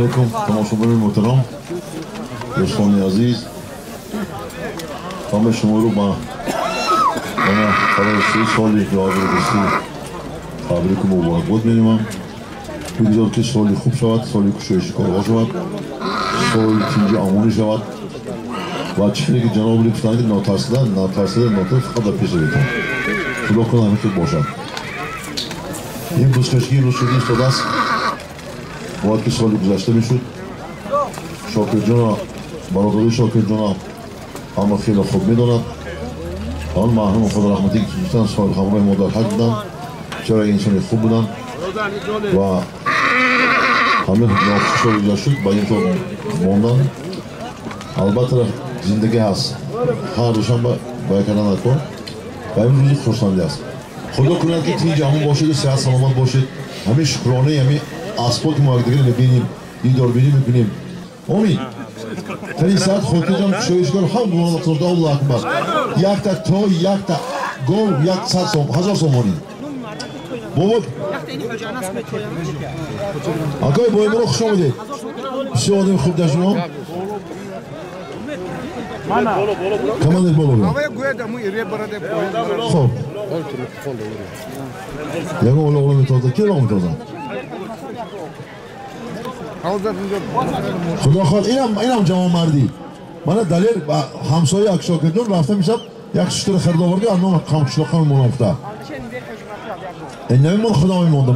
علیکم تماشاگران محترم دوستان عزیز همه شما رو با برای 3 سالی که آقای رسی تبریک و مبارکباد می‌گویم. امیدوارم که سالی خوب شود، سالی کشایش کارها شود، سالی تیجی امانی شود و چیزی که جناب گفتند که ناترسیدن فقط در پیش بیتن خدا کنه همه خوب باشد. این بزرگی روز شدی ایستاده است باید که سالی گذشته میشد. شاکر جان برادری شاکر جان همه خیلی خوب میداند. آن محروم خدا رحمتی که دوستان سال همراه ما در حج بودن، چرا انسانی خوب بودن و همه ناخوشحال ایجاد شد با این طور ماندن. البته زندگی هست، هر دوشنبه باید کردن نکن و این روزی خرسندی است. خدا کنند که تیج همون باشید، صحت سلامت باشید، همه شکرانه همه اسباب که ما دیگر میبینیم دیدار بینیم میبینیم. امید تری ساعت خودتی جان کشایشگر هم دونان اطلاع الله اکبر یک تا تو یک تا گل یک صد سوم 1000 سومانی بابا آقای باید برو خوش آمدید بسیار آدم خوب در شما کمان دید بالا برو خب یک اولا میتازه کی را میتازه خدا خواهد اینم جوان مردی من دلیل همسایه اکشاکردون رفته میشد یک شتر خرید آوردی انام قمشلاقان منافته این نمی من خدا میمونده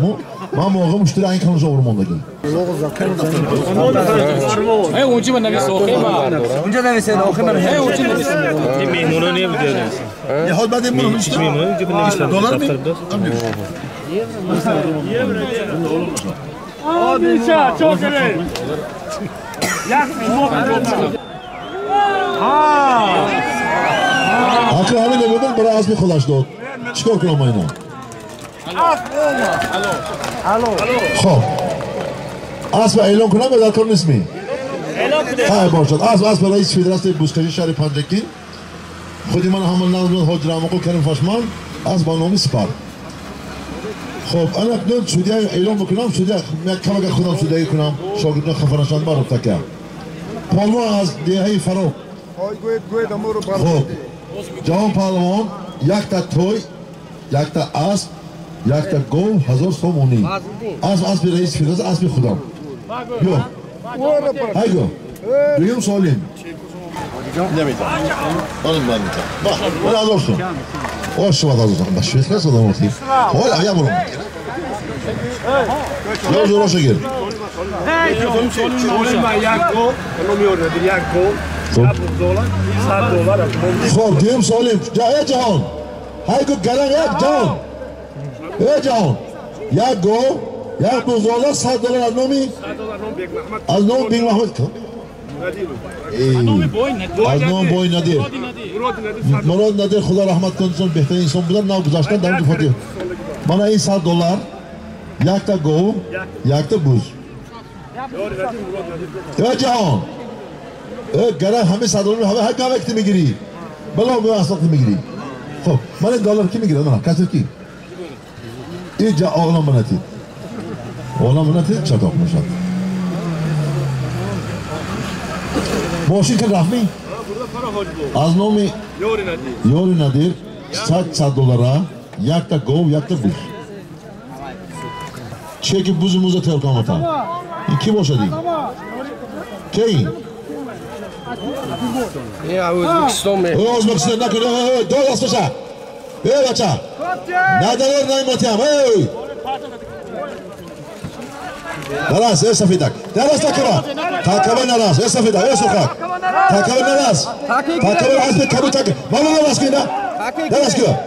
من موقع مشتری این کنوز آور موندگی اونجا من نویسه آخه من اونجا نویسه آخه من اونجا نویسه این میمونه نمیده یه حال بعد این نویسه دلار می؟ آدیشه چوکره آخه همین نمیدن برای عزمی خودش داد چیکار کنم اینا خب اسب اعلام کنم یا در کار نیست می؟ های باشد اسب رئیس فدراسیون بوسکشی شهر پنجکی خودی من همون نام حاج رحمقو کریم فاشمان از با نامی سپار خب انا اکنون سودیه اعلام بکنم سودیه کم اگر خودم سودیه کنم شاگردان خفرشان بارو تکه پالوان از دیهی فروغ خب جوان پالوان یک تا توی یک تا اسب یک تا گو 1000 سومونی اسب رئیس فدراسیون اسب خودم بیا های گو دویم سالیم نمیدم آنم من میتونم من از آرسون آش شما از آرسون بشه خیلی صدا مرتی حالا یا برو یا زورا شگر خب دویم سالیم ای جهان های گو گرم یک جهان ای جهان یک گو یک بزرگا $100 از نام بیگ محمد از نام بوی ندیر مراد ندیر خدا رحمت کنه بهترین انسان بودن نام گذاشتن در اون فاتحه من این $100 یک تا گو یک تا بوز ای جهان گره همه $100 همه هر وقتی میگیری بلا به واسط میگیری خب من $1 کی میگیره نه کسی کی این جا آقلام بناتید آقلام بناتید چطور میشد ماشین که رفمی از نامی یاری ندیر $100 یک تا گو یک تا بوز چه که بوز موزه تیل کامتا این کی باشدی؟ که این؟ این ازبکستان می ازبکستان نکنه دو دست بشه ای بچه نداره نایماتی هم نراز ای سفیدک نراز تکبه تکبه نراز ای سفیدک ای سرخک تکبه نراز تکبه از به کبو تکبه مالا نراز کنه نراز کنه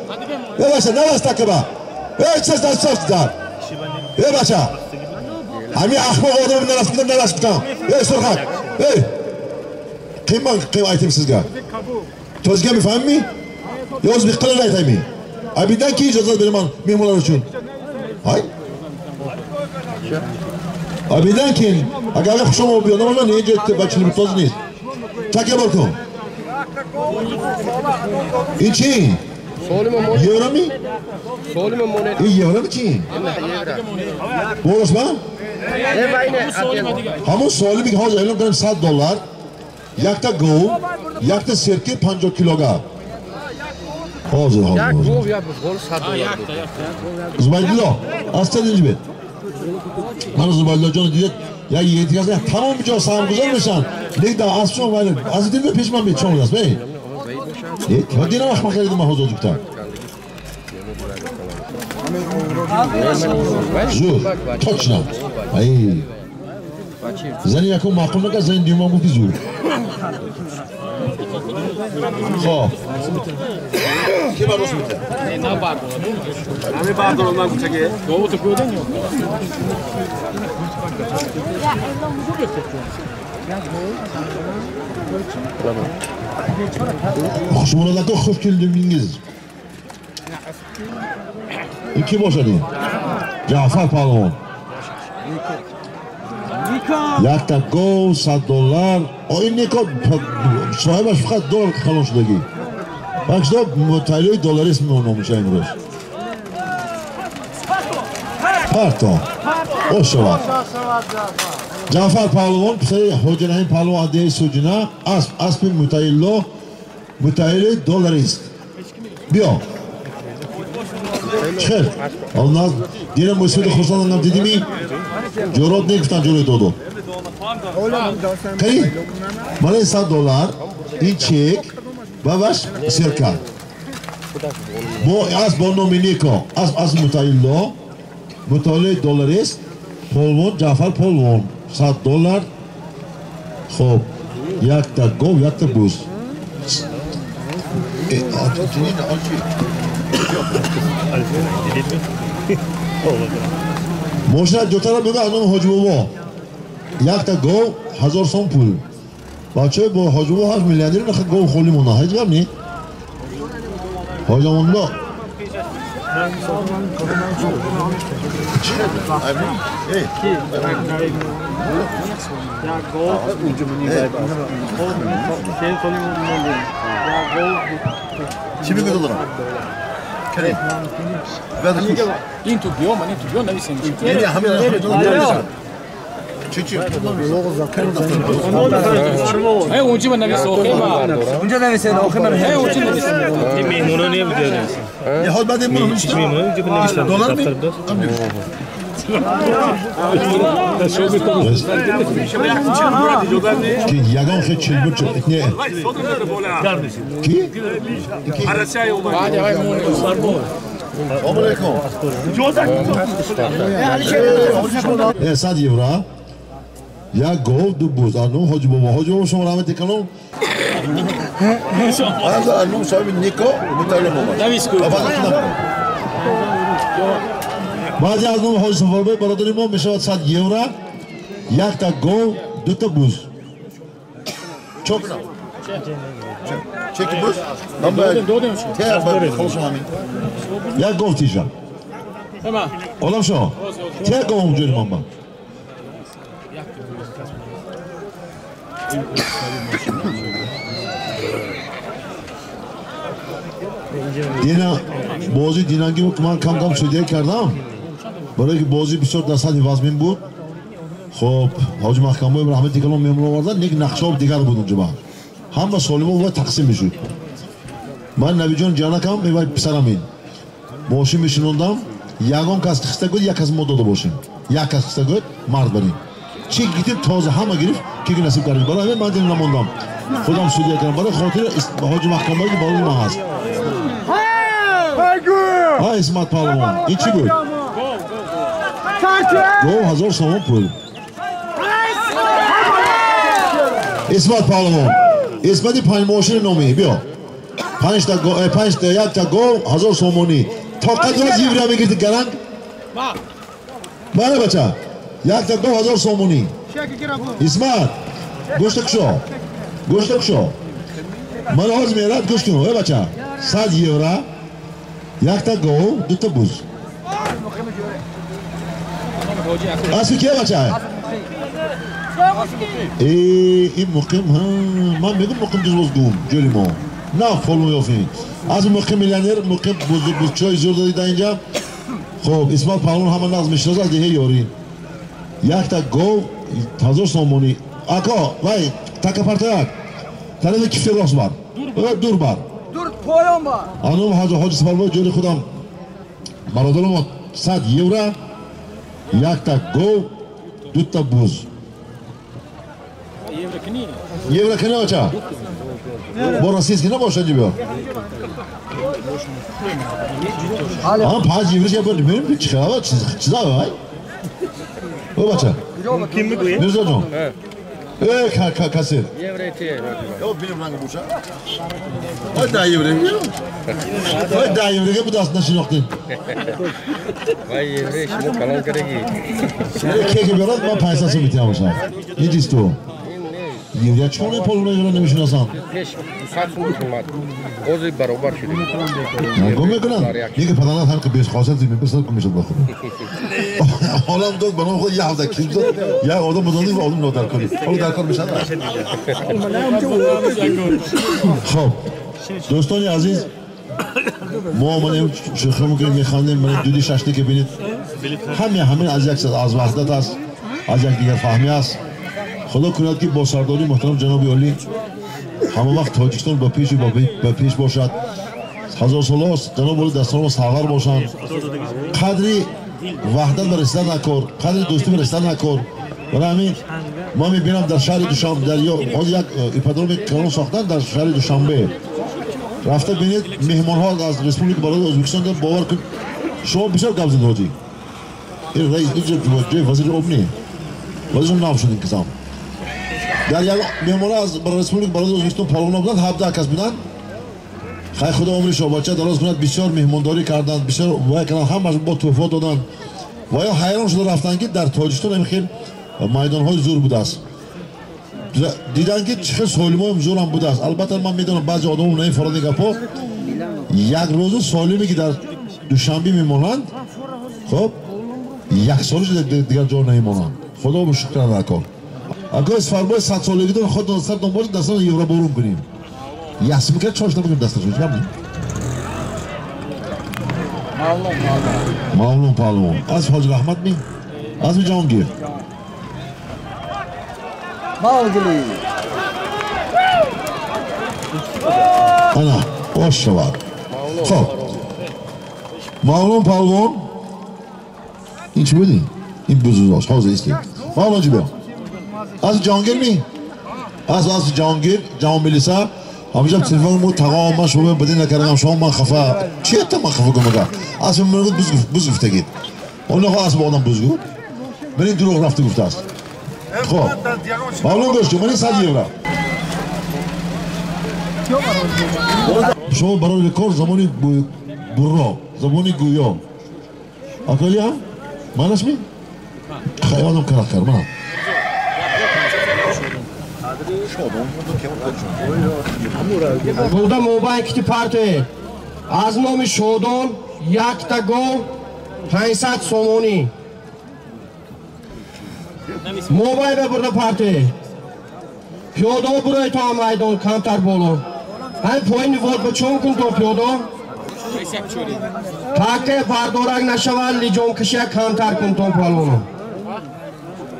ای بچه نراز تکبه ای چیز دار ای بچه همین اخبار آدم نراز کنه ای سرخک ای قیم ایتم sizga توزگاه میفهمی؟ یا از بیقلال ایتمی ابیدن کی اجازه بده من میمونم چون های ابیدن کی اگر خوشم بیاد من اینجا بچه میتوز نیست تکه برکن این چی؟ یورمی؟ این یورمی چی؟ بولش من؟ همون سوالی میگه حاضر اعلام کنیم $100 یک تا گو یک تا سرکه 50 کیلوگرم حاضر زبایدالله از چه دینج بید من زبایدالله جان دیدید یا یکی از تمام جا سرمگذار میشن لیک در از شما ولی از دین به پیش من بید شما دست بید که دینا وقت ما خریدیم حاضر دکتر زور точно ای زنی یکم معقول نکرد زنی دیوم بود که زور خواه کی برداشت میده؟ نه برداشت همه برداشت من کوچکه گوه تو کودن یا شما نکن خوش کردیم اینگیز این کی باشدیم؟ جعفر پهلوان یک تا گو $100 این نیکا صاحبش فقط دلار خلون شدگی بخش دا متعیلی دلاریست میمونه میشه امروز پرتا خوش شود جعفر پهلوان پسر حجنه پهلوان عدیه سوجنه اسب متعیلی دلاریست بیا خیر الان دیره موسیقی خوشان هم دیدیمی جورات نگفتن جوری دادو کی مالی $100 این چک باباش سرکه بو از با نومینیکا از متعیلی دلاریست پولوان جعفر پولوان $100 خب یک تا گو یک تا بوز ماشین دوتا را بگه انام حاج بابا یک تا گو 1000 سوم پول بچه با حاج بابا هست میلیاردر نخواه گو خولی مونه هیچ گم نی حاج موندا چی میگه دلارم؟ کریم این تو بیو من تو بیو نویسیم یعنی همین نویسیم چی ای اونجا من نویسم اونجا نویسم ای اونجا نویسم این مهمونو نمیده یه حال بعد این هیچ مهمونو اینجا بنویسن دلار می؟ که یگان خیلی 40 بود نه کی؟ علیکم 100 یورو یا گو دو بوز انو حاج بابا شما رحمت کنم از انو صاحب نیکو متعلم بابا نویس کو بعضی از نوم حاج صفر برادری ما میشود 100 یورو یک تا گو دو تا بوز çok ne? Çeki buz. Ben böyle ter böyle konuşmam hamim. Ya gov tijam. Tamam. Olam şu. Ter gov ucuyum ama. Dina bozi dinangi bu kuman kam söyleye kardam. Böyle bozi bir sort nasıl vazmin bu. خب حاج محکمه رحمتی کلام میمون آوردن یک نقشه دیگر بود اونجا با همه سالمون و تقسیم میشد من نبی جان جانکم میوای پسرم این ماشین میشنوندم یگان کس خسته گفت یک از ما داده باشیم یک از خسته گفت مرد بریم چی گیتیم تازه همه گرفت که نصیب کردیم برای همین من دیم نموندم خودم سودیه کردم برای خاطر حاج محکمه که بالا من هست ها اسمت پهلوان این چی بود؟ گو 1000 سوم پول اسمت پهلوان اسمتی 5 ماشین نومی بیا 5 تا گو 5 تا یک تا گو 1000 سومونی تا قدر زیورا میگیرید گرنگ بله بچه یک تا گو 1000 سومونی اسمت گوشت کشو من آز میرد گوشت کنو بچه 100 یورو یک تا گو دو تا بوز اصلی که بچه این مقیم من میگم مقیم دوز بازگوم جوری ما نه فالو یافین از مقیم میلیونر مقیم بوز چای زور دادی در اینجا خب اسمت پهلوان همه نظم میشناسه از دیگه یاری Yakta gov 1000 somoni. Aka, vay, taka partayak. Tanada kifte rost var. Dur var. Dur poyon var. Anam Hacı Safarboy jori khudam. Barodarim 100 euro. Yakta gov, dutta buz. Евро kine aça. Bu rossiyskine boşanıcı bir. Ama 5 euro yapar. Benim bir çıkava çizağı var. O baça. Kim mi bu ya? Ne zaman? Kasir. Evreti. Yok benim rangi boşa. Hadi daha evre. Hadi daha evre bu da aslında şey nokta. Vay evre şimdi kalan karegi. Keke bir adam ben paysası bitiyormuş ha. Ne diyorsun o? Evre çoğunu poluna göre ne düşünüyorsun? Peş saçma tutulmadı. Ozi beraber şimdi. Ya gömme kılan. Ne ki padana sen ki 5 kasır değil mi? 5 komisyon bakın. Oğlum dur bana o ya da kimse ya oğlum bu da oğlum ne der konu. O der konu bir şey var. Xo'p. Do'stoni aziz muomalim shayxim ke mekhanim men dudi shashti ke binid hamma az yaksad az vaqtda tas az yak digar fahmi ast xudo kunad ki bo sardori muhtaram janobi oli hamma vaqt Tojikiston ba pesh boshad hazor solos janob oli dastorimiz sag'ar boshan qadri vahdat ba rishta nakor qadri do'sti ba rishta nakor برای ما میبینم در شهر دوشنبه در یک ایپادروم کلان ساختن در شهر دوشنبه رفته بینید مهمان ها از ریسپوبلیک بالای ازبکستان در باور کن شما بسیار گپ زدید حاجی این رئیس جای وزیر امنی وزیر نام شد این کسان در یک مهمان ها از ریسپوبلیک بالای ازبکستان پالونا بودند 17 کس بودند خیر خدا عمرش بچه دراز کند بسیار مهمانداری کردند بسیار وای کردند همش با تحفه دادند و یا حیران شده رفتن که در تاجیکستان همین майдонҳои зӯр будааст дидан ки чӣ хел солимоам зӯрам будааст албатта ман медонам баъзе одамон наифороди гапо якрӯзу солиме ки дар душанбе мемонанд хоб яксолиш дигар ҷо намемонанд худо бо шукран акон агар исфарбои 100 солигидон худо сар донбош дастан евроборум кунем ясмикар чош намекунем дасташон камни маълум паҳлувон аз ҳоҷи раҳмат ми аз ми ҷонгир Mağdili. Ana, hoş var. Xo'p. Ma'lum palvon. Hiç bilin. İn buzuz hozir istaydi. Ma'lum jibo. Az Jongir mi? Az Jongir, Jon bilsa, hamisha telefonimni taqoman shuni bidin akaram shom man xafa. Chetda man xafa ko'maga. Az men buz gufta git. Ona xos odam buzgu. Meni duruq rafti guftas. Xo'p. Ma'lum go'shtu, meni 100 euro. شما برای رکورد زمانی برا زمانی گویا اکالی هم؟ من اسمی؟ خیالم کرد من Burada mobil kiti parti az nomi Shodon yakta gol 500 somoni mobil ve burada parti Pyodo buraya ta maydon kantar bolo Hem poyni vod ba chon kun to pyodo Take bardorag nashaval lijom kishya kantar kun to palono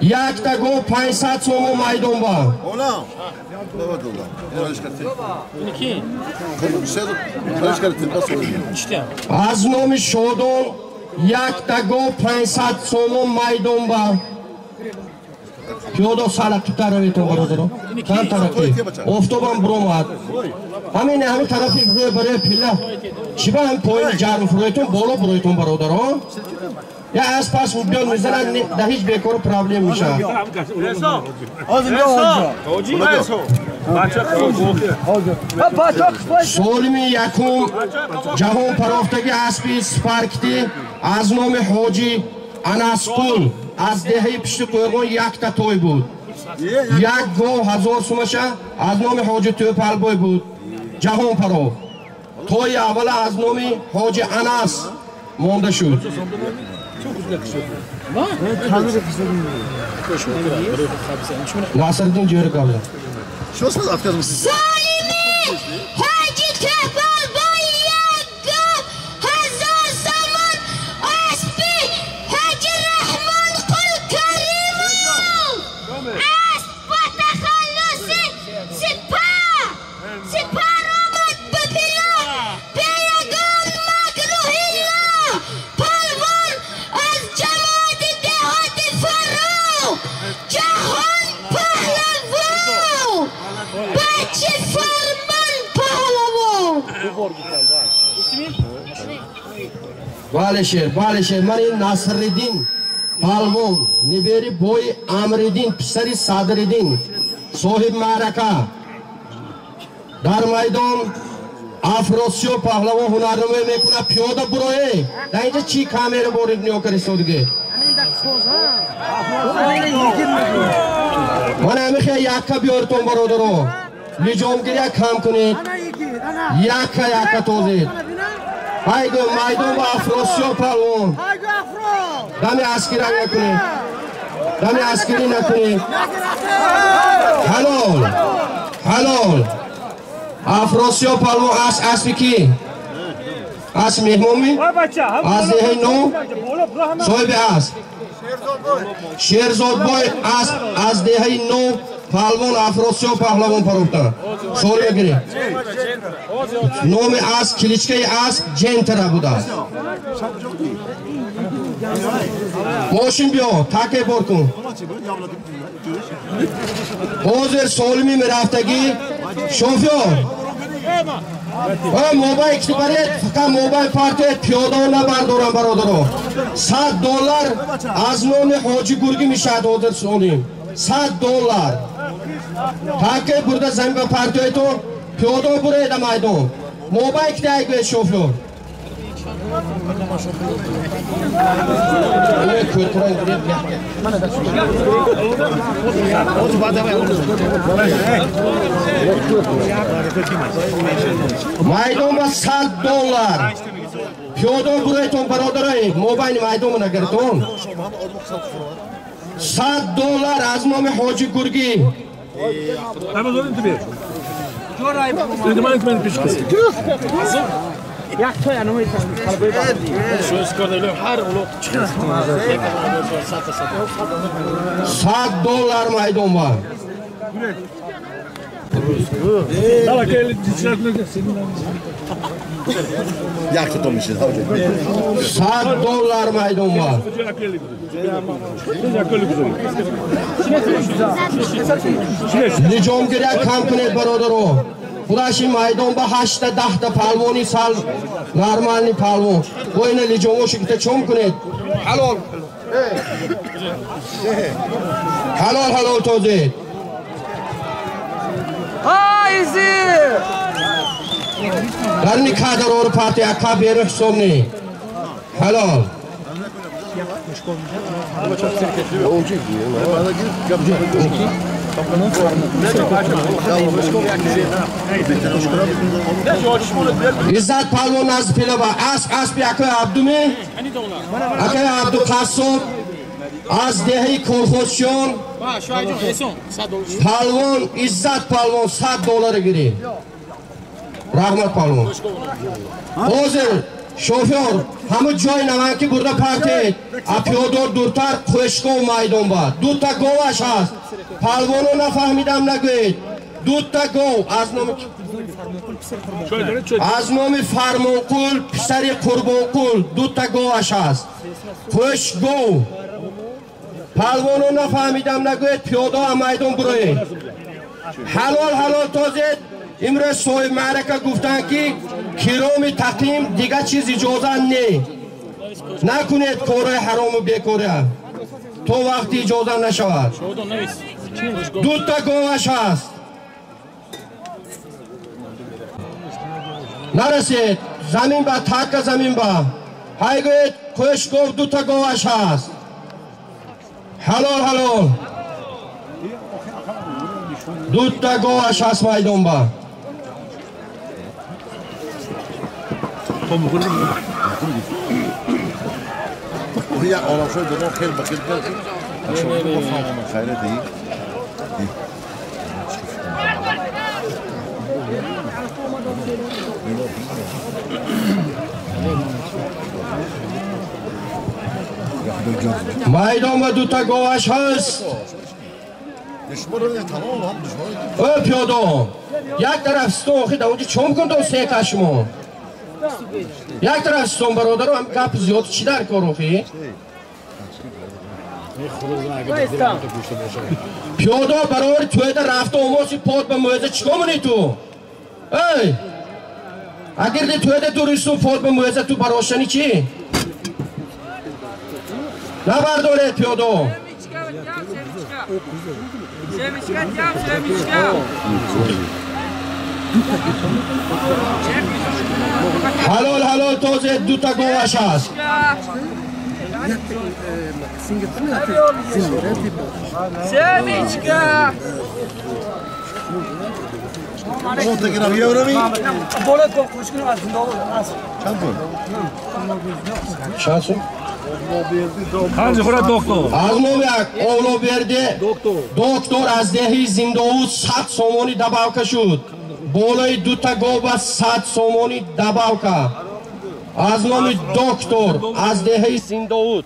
Yakta go 500 somo maydon ba Ola baba dola yarış kartı ki yarış kartı İşte Az nomi Shodon yakta go 500 somo maydon ba Pyodo salak tutarovi to barodoro kan tarafı oftoban bromat Hamine hami tarafı böyle pilla Shiba hem poyni jaru froyton bolo froyton barodoro Ya aspas mudyon mizalan da hiç bekor problem misha Solimi yakum Jahon paroftagi aspi sparkti Az nomi Hoji Anaskul از دهه پشت قرقون یک تا توی بود یک گو 1000 سومشه از نام حاجی توپل بای بود جهان پرو توی اول از نام حاجی انس مونده شد ناصرالدین جوری کابل سالمی حاجی توپل بای یک گو 1000 سومن اسبی حاجی رحمان قل کریم بله شیر من این نصرالدین پالوان نبری بوی امردین پسری صدرالدین صاحب معرکه در میدان افراسیاب پهلوان هنرنمایی میکنه پیاده بروه در اینجا چی کامera بورید نیوکری سودگه من همیشه یکا بیارتون برادرو لیجامگیری کم کنید یکا توزید هایگو میدان با افراسیاب پهلوان دمی اسکری نکنید دمی اسکری نکنید حلال افراسیاب پهلوان اسبی کی؟ اسب مهمومی؟ از دهه نو؟ صاحب اسب شیرزاد بای اسب از دهه نو پهلوان افراسیاب پهلوان پروختن سوال بگیری نام اسب کلیچکه اسب جنتره بوده ماشین بیا تکه بار کن حاضر سالمی میرفتگی شوفیار موبایل کتی برید فقط موبایل پارتید پیاده و نبردارم برادرو $100 از نام حاجی گرگی میشد حاضر سالیم $100 تاکه برده زمین به پارتید تو پیاده و برید میدان موبایل کتی اگه شوفیار میدان با $100 پیاده برایتون برادرای موبایل میدان نگرتون $100 از نام حاجی گرگی یک تا یعنی شوز کردیم هر ولو $100 میدان با یک تا میشه $100 میدان با نجامگیری کم کنید برادرو خودش این میدان با 8 تا 10 تا پهلوانی سال نرمالی پهلوان با این لیجامو شکته چوم کنید حلال توزید در نکه در اور پارتی اکا بیره حساب نی حلال عزت پهلوان نزد پیلا با اسب اکای عبدومی اکای عبدو قصب از دهی کلخوشیان پهلوان عزت پهلوان $100 گیری رحمت پهلوان حاضر شوفیار همه جای نمانکی برده پارتی اپیادور دورتر خوشگو میدان با 2 تا گوش هست پهلوانو نفهمیدم نگوید 2 تا گو از نام فرمانقول پسری قربانقول 2 تا گوش هست خوشگو پهلوانو نفهمیدم نگوید پیاده میدان بروید حلال توزید امروز صاحب معرکه گفتن که کرام تقیم دیگه چیز اجازه نکنید کارهای حرام و بیکاره تو وقتی اجازه نشود 2 تا گوش هست نرسید زمین با تک زمین با های گوید خوش گفت 2 تا گوش هست حلال 2 تا گوش هست میدان با یا آرام شد دادم خیلی بخیر کرد خیلی دی میدان با 2 تا گوش هست پیاده یک طرف ستون خیلی اونجا چون کن دو 3 کشمون یک طرف ستون برادر هم گپ زیاد چی در کارو خیلی پیاده برای توی در رفت آماسی پاد به مویزه چیکار منی تو؟ ای اگر دی توی دی توریستون فول به مویزه تو براشنی چی؟ نبرداره پیادو حلال حلال توزه دوتا گوش هست Semička! چند سو؟ Hangi kura doktor? Azmoviak oğlu verdi. Doktor az dehi zindovu 100 somoni dabavka şud. Bolay duta goba 100 somoni dabavka. Azmovi doktor az dehi zindovu.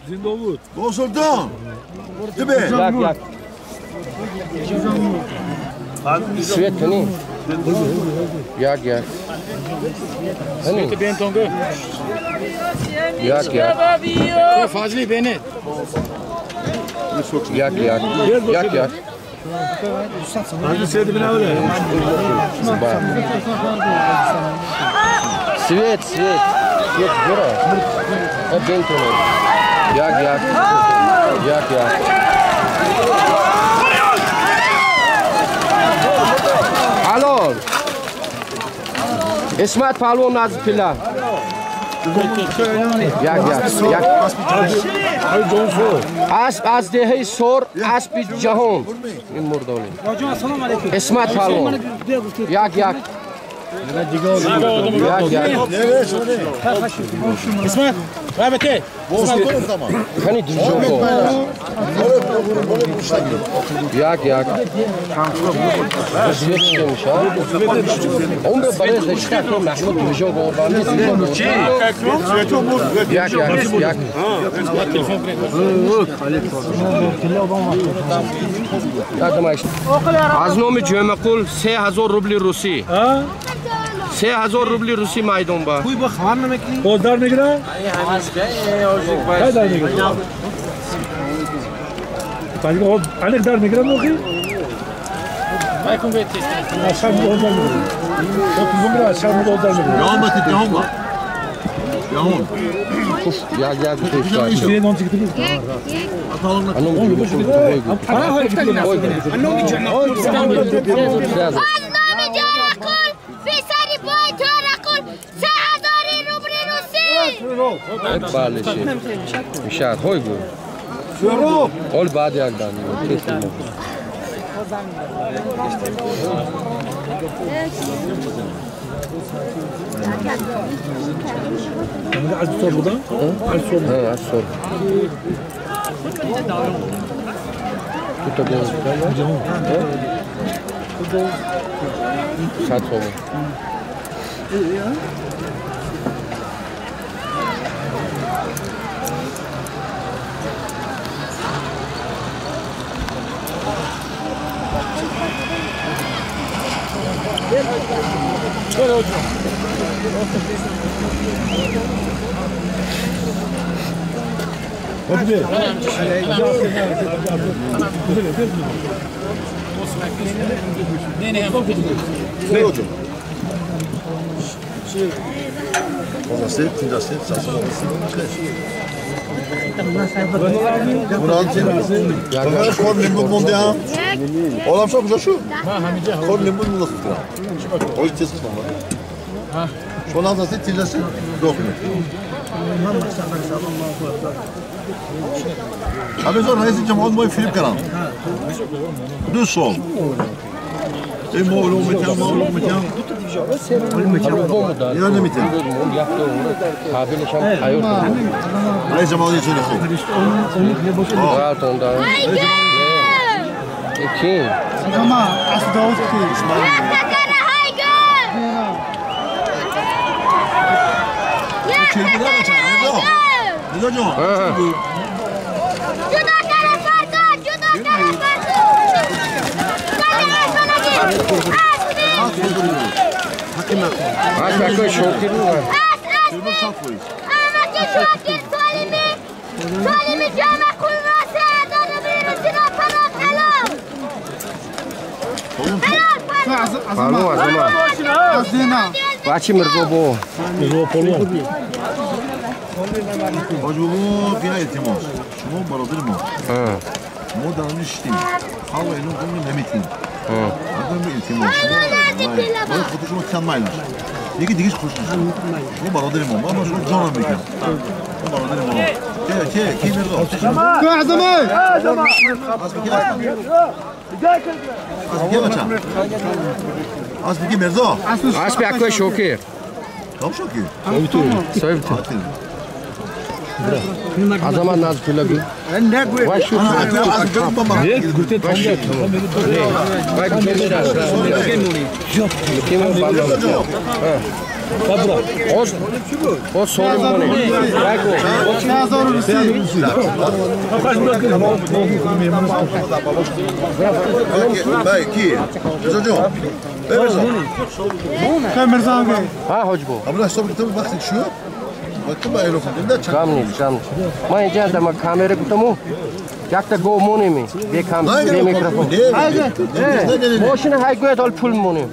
Bosultan. Tibi. Yak yak. Svet hani? Yak yak. Hani? Ben tongu. Yak yak. Fazli Bennett. Yak yak. Yak yak. Hangi seydi bina öyle? Svet svet. Svet bura. Ben tongu. Yak yak. Yak yak. Halol. İsmet Palvon Nazif Pilla. Yak yak. Yak. Asp az dehi sor, asp cahon. İn murdoli. İsmet Palvon. Yak yak. Yak yak. İsmet, rahmeti. Hani dijoko. Yak yak. Svet çıkmış ha. Onda barış da işte to Mahmud dijoko orbanı. Yak yak yak. از نام جمع قول 3000 روبل روسی 3000 روبل روسی مایدون با Kuy bak hamam memekli. Ozdar ne kadar? Kadar ne kadar? Peki o anne kadar ne kadar mı ki? Baykum betti. Aşağı mı ozdar mı? Çok uzun bir aşağı mı ozdar mı? Devam et, devam et. Devam. ya gel bir şey aç. İşte non çıktı. Anam gibi bir şey koy. Para hayır işte. Annem bir cennet. Aznami Jarakul, Fisari Boy Jarakul, 3000 روبل روسی. Hep bağlı şey. Müşahit hoy bu. Ol بعد یک دانی. کسی نه. Az sor buradan. Az sor. Ha, az sor. Tut da gel. Saat sonra. Hadi be. Ne hocam? Zaset, zaset. Murat, kor limbu monte ha. Olam çok güzel şu. Kor limbu mu nasıl? O işte sonra. Ha. Şu an zaset tilası dokument. Abi zor reis cemaat moy film karan. Du sol. Moğolum mekan. Yani mi tem? Kabile şam hayır. Reis cemaat için ne? Rahat onda. Kim? Ama aslında o ki. Yakakana haygın. Yakakana haygın. Ne hocam? Juda kara farkı, juda kara farkı. Aç bakın şokeri var. Ama ki şokir Salimi cana kulvası adını birimizin apanak helal. Helal Pardon azama. Azena. بچه مرزوبو آجوبو بیا التماس شما برادر ما ما در نشتیم حالا اینو کنیم نمیتیم آدم به التماس باید خودت شما چند مایل یکی دیگه خوش نشد شما برادر ما من شما جانم میگم شما برادر ما کی مرزا تو عظمه از بگی مرزا از بی اکوی شوکر tam şoki Soyut. Azaman naz pulabi. Vay şu. Ne gurte tamam. Vay güzel. Kim bağlı? Kabra. O sorun mu ne? Vay go. Ne zorun isi? Bey ki? Çocuğum. Kamerza gel. Ha hocbo. Abla sabır tabii baktık şu. Bakın ben öyle falan. Kamni. Ben icazda ma kamera kutamu. Yakta go moni mi? Be kam be mikrofon. Haydi. Moşine hay go dal pul moni.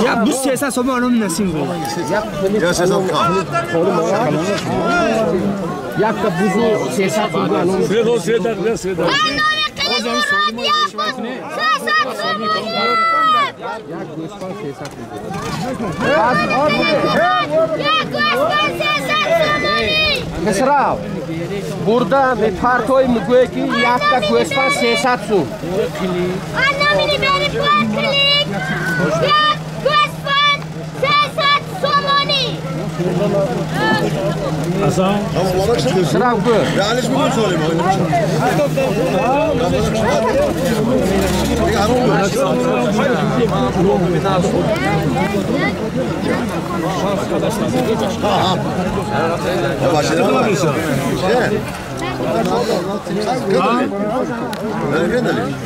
Ya bu siyasat somu anım nesin bu? Ya sesam kan. Yakta buzu siyasat somu anım. Sırada. Mesela burada bir partoy mügüye ki yakta göspan siyasat su. Anlamını verip baklik. Ya göspan siyasat somoni. Hasan. Sıra bu. Realiz mi söyleyeyim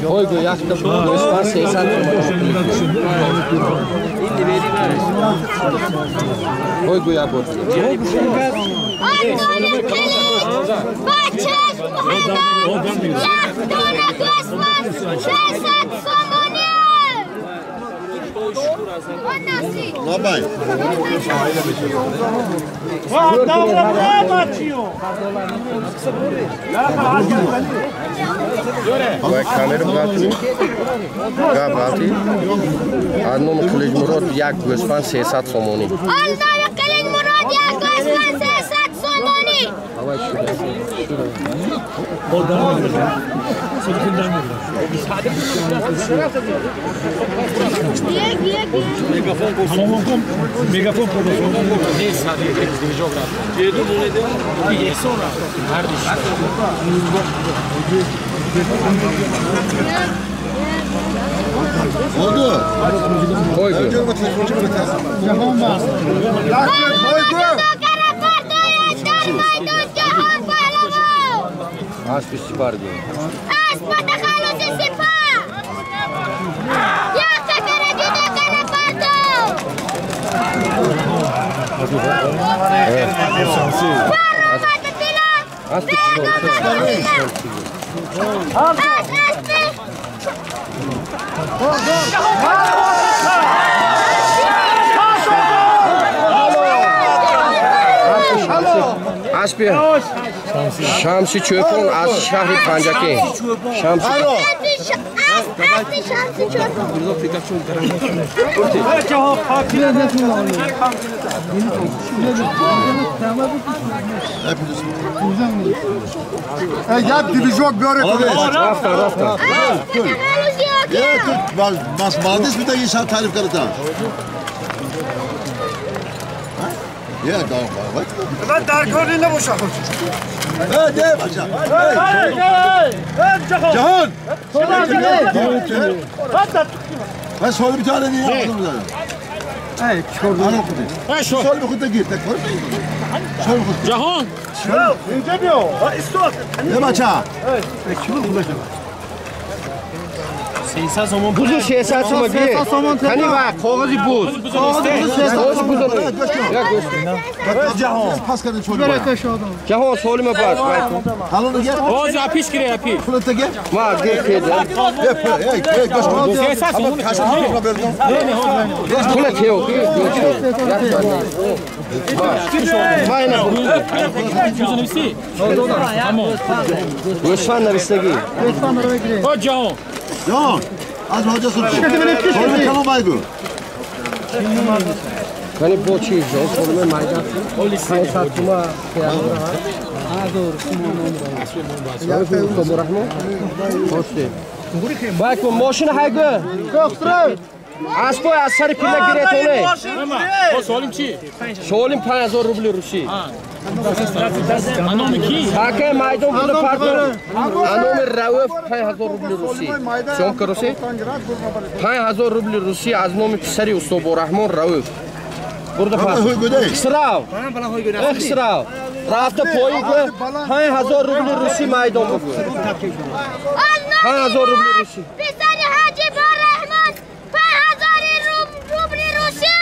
Oy go yakta göspan siyasat su. Oy go ya bu. Anlamını kelin. Bahçeş muhabbet. Yaktığına göspan siyasat somoni. O nasıl? Ne yapayım? Vay kamera bıraktı. Gabati. Anlamı kılıç murat yak göspan siyasat somoni. Anlamını kelin murat yak göspan siyasat somoni. Hava şurada. Oradan mı? Sırtından mı? Giye. Megafon produksiyonu. Ne sadece temizliği coğrafya. Cedu bu ne diyor? Bir sonra. Kardeşim. Oldu. Koy go. Canım telefoncu mu biter? Yapam var. Az bir sipar diyor. Az bir Aspi Şamsi çöpün az şahri pancaki. Şamsi. Ya divizyon böyle. Rafta. Ya mas madis bir de insan tarif karıta. Ya tamam bak. Ben dargınlığına boşaldım. Evet de başa. Cahan. Ben sonra bir tane niye aldım zaten. Hey, çıkardım. Ben sonra bir kutu gir. Cahan. İnce diyor. Ha, istot. Ne maça? Kimin kullanacak? Buzu 600 so'm ber. Qani va qog'ozi buz. Qog'ozi buz. Ya go'sht. Jahon solima bor. Hozir apish kerak, apish. Ma, keldi. Pula yo'q. Mayna. Go'shtni navistagi. O John. John, az hocasın. Sonra kalın baygı. Qani bu cheez, solima mayda. Satma. Bak bu mashina haydi. To'xtir. Aspoy asari pilla kerak O solimchi. Solim 5000 rubl rusiy. Anomiki. Haka maydon puli farqi. Anomi Rauf 5000 rubl rusiy. So'mka rusiy. 5000 rubl rusiy az nomi pisari Ustobo Rahmon Rauf. Burada farq. Xisrav. Xisrav. Rafta poyinga 5000 rubl rusiy maydon bu. 5000 rubl rusiy. Pisari Haji Rahmon 5000 rubl rusiy.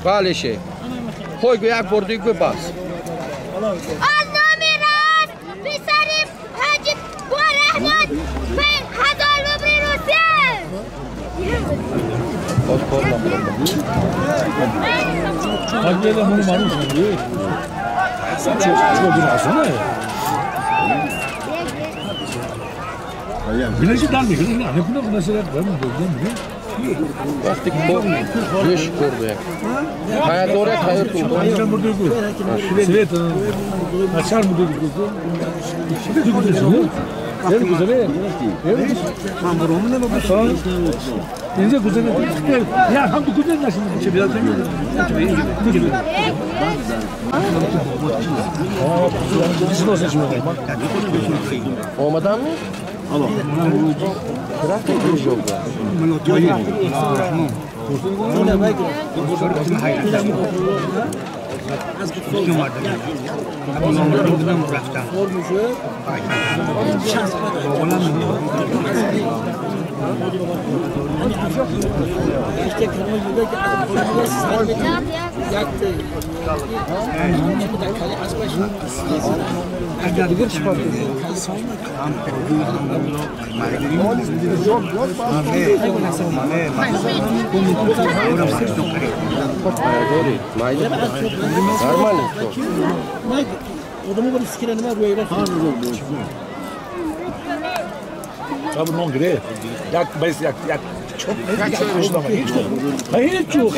Bale şey. Qo'ygu yak bordiku bas. Anomi Rauf Pisari Haji Rahmon 5000 rubl rusiy. Hadi de bunu maruz oluyor. Çok durasana. Güneşi dar mı? Ne bunu mesela ben mi gördüm? Baktık bu göç kurdu ya. Hayat oraya hayır kurdu. Ben burada yok. Evet. Açar mı dedik? Şimdi gidiyorsun. Evet güzel. Evet. Hamburumla mı bu? İnce güzel. Ya hamdu güzel nasıl? İşte biraz da gidiyor. Olmadan mı? Allah. Bırak da bir yok ya. Tabii non gre. Yak çok hiç hayır hiç yok.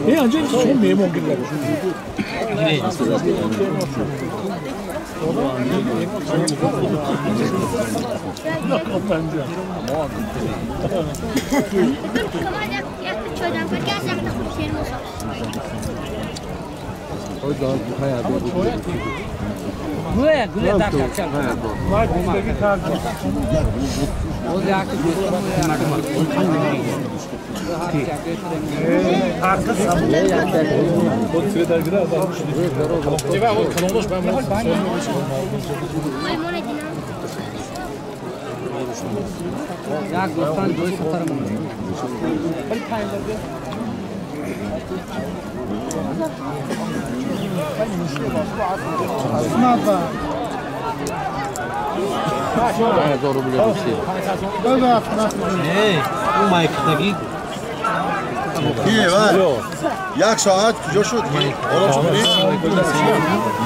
Ne ancak son memon girer. Buraya güle tak yakacağım. Var bizdeki kar. O yakıp Arka sabun. O sırada girer adam. Ceva o kanalmış ben bunu. Ya dostan doy satarım. Bir tane Zor buluyor bir şey. Bu Mike'daki İyi var. Yak saat coşut. Ona söyle.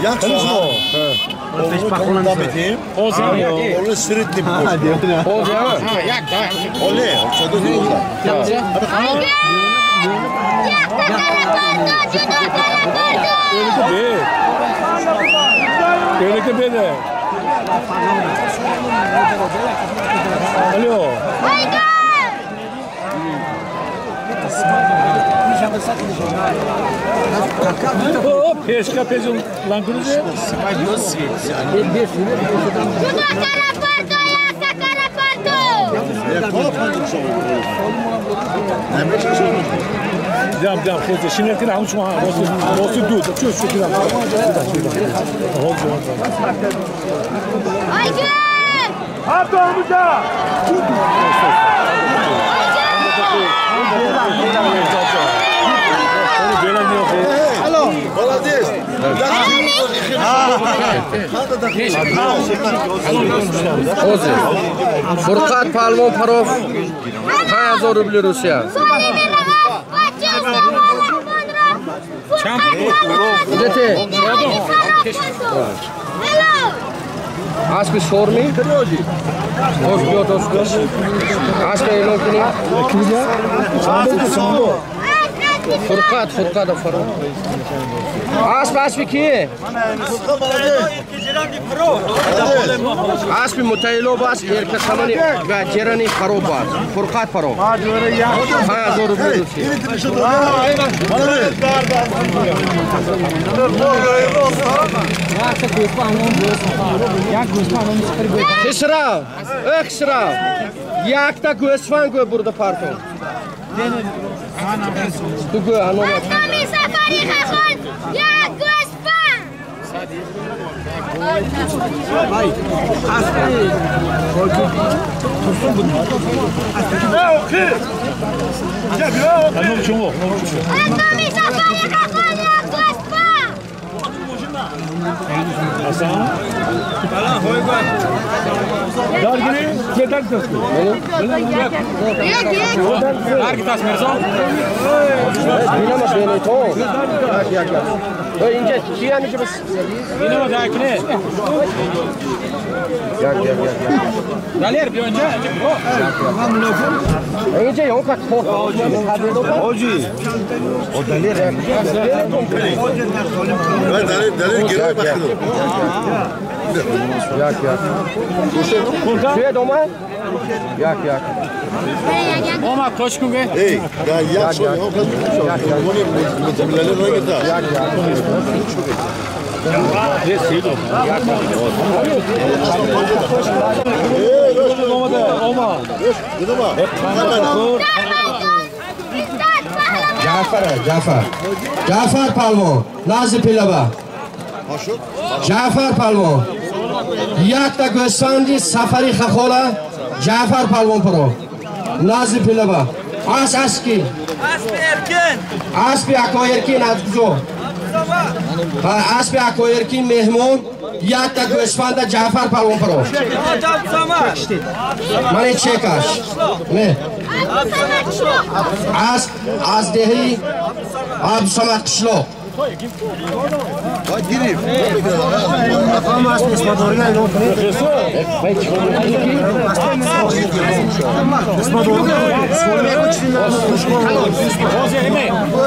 Yak saat. Onu da biteyim. Onu sırıttım. Oldu ya. yak da. Oley. Çadır değil. Öyle ki böyle. Alo. O peşka pezun lankırıcı. Cam kızı. Şimdi kira almış mı? Rosu dur. Çok kira. Furqat Palvon Parov 5000 rubl Rossiya. Aspi Shormi. Hoş bir otobüs. Aspi Elokini. Furqat Parov. Aspi ki? Aspi Mutaylo bas erkak samani ve Cerani Parov bas. Furqat Parov. 5000 rubl Xisrav. Yakta go'sfan go burada parton. Tu go anom. Asmi safari xaxon. Yak go'sfan. Yak. Oma koşkunge. Hey, yak şöyle. Jafar Palvon, Nazi Pilaba. Jafar Palvon. Yakta go'sandi safari xaxola Jafar Palvon Pro. Nazi Pilaba. Aski. Aspi akoyerkin azzo. Aspi akoyerkin mehmon yakta go'sfanda Jafar Palvon Pro. Mane chekash. Ne? Az dehi Abdusamad qishloq.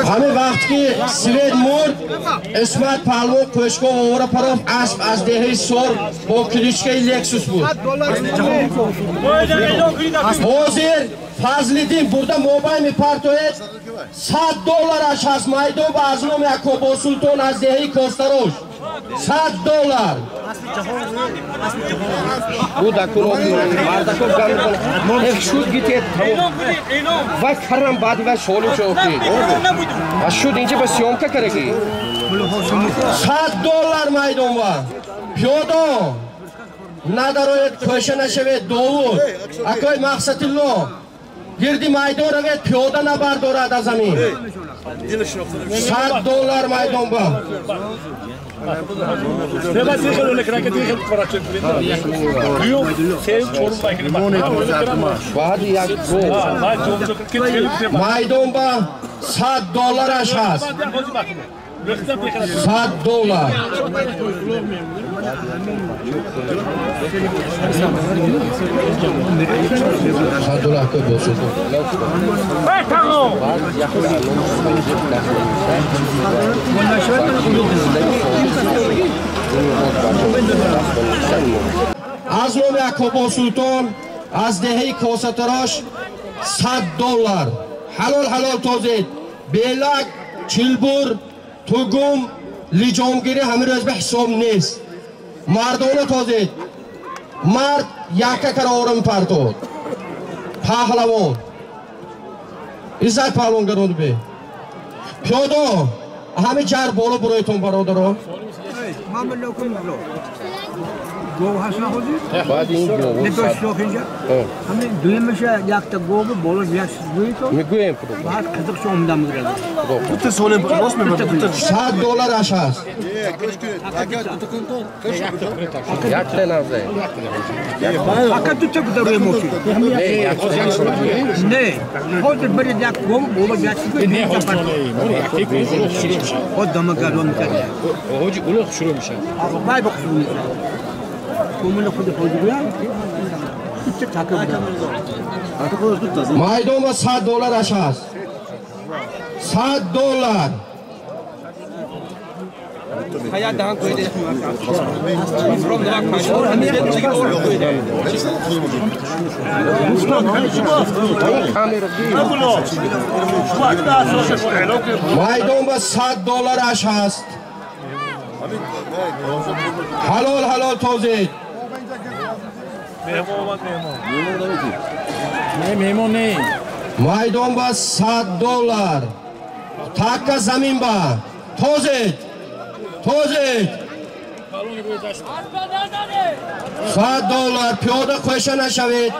Hame vaqt ki Svet Mur Ismat Palvon qo'shqo o'g'ri Parov asp az dehi sor bo klichka Lexus bu. Hozir Fazliddin burada mobil partoyet $100 aşağıs maydo bazlom Yakobo Sultan az dehi Kostaroş. $100. Bu da kuno Bardakov gamon. Hep şut gitet. Vay karam bad ve şolu çoğuki. Şut ince bir syomka karegi. $100 maydon var. Pyodo. Nadaroyet koşana şevet doğu. Akoy maqsadillo. Girdi maydon ve pyoda nabar dorada zamin. $100 maydon var. Maydon var $100 aşağıs. $100. $100 koy bolsun. Azrom Yakobo Sultan az dehi Kosatarosh $100. Halol tozid. Belak, Chilbur, Tugum, Lijongiri hamir o'z hisob nest. Mardona tozid. Mard yakka karorim partod. Pahlavon. İzzat Palvon garo'd be. Pyodo hami jar bolo buroyton barodaro. گوه هست نخوردی؟ بعد این گوه نداشت شوخ اینجا؟ همین دویم میشه یک تا گوه بالا یک گویی تو میگویم بعد قدق شو اومدم میگرد $100 aşağıs. یک تنازه فقط تو چه روی موشی نه یک نه خود برید یک گوه بالا یک گویی نه هوش اولو شروع میشه خود دامه گلو میکرد هوج اولو شروع میشه بای بخشو میکرد کومون خود گویم چه تاکه بودم Maydon ve $100 aşağıs. $100. hayat daha koydu Maydon ve $100 aşağıs. Halol tozit. نه مهمون نه Maydon ve $100. Takka zamin ba. Tozit. $100. Piyoda koşa neşavit.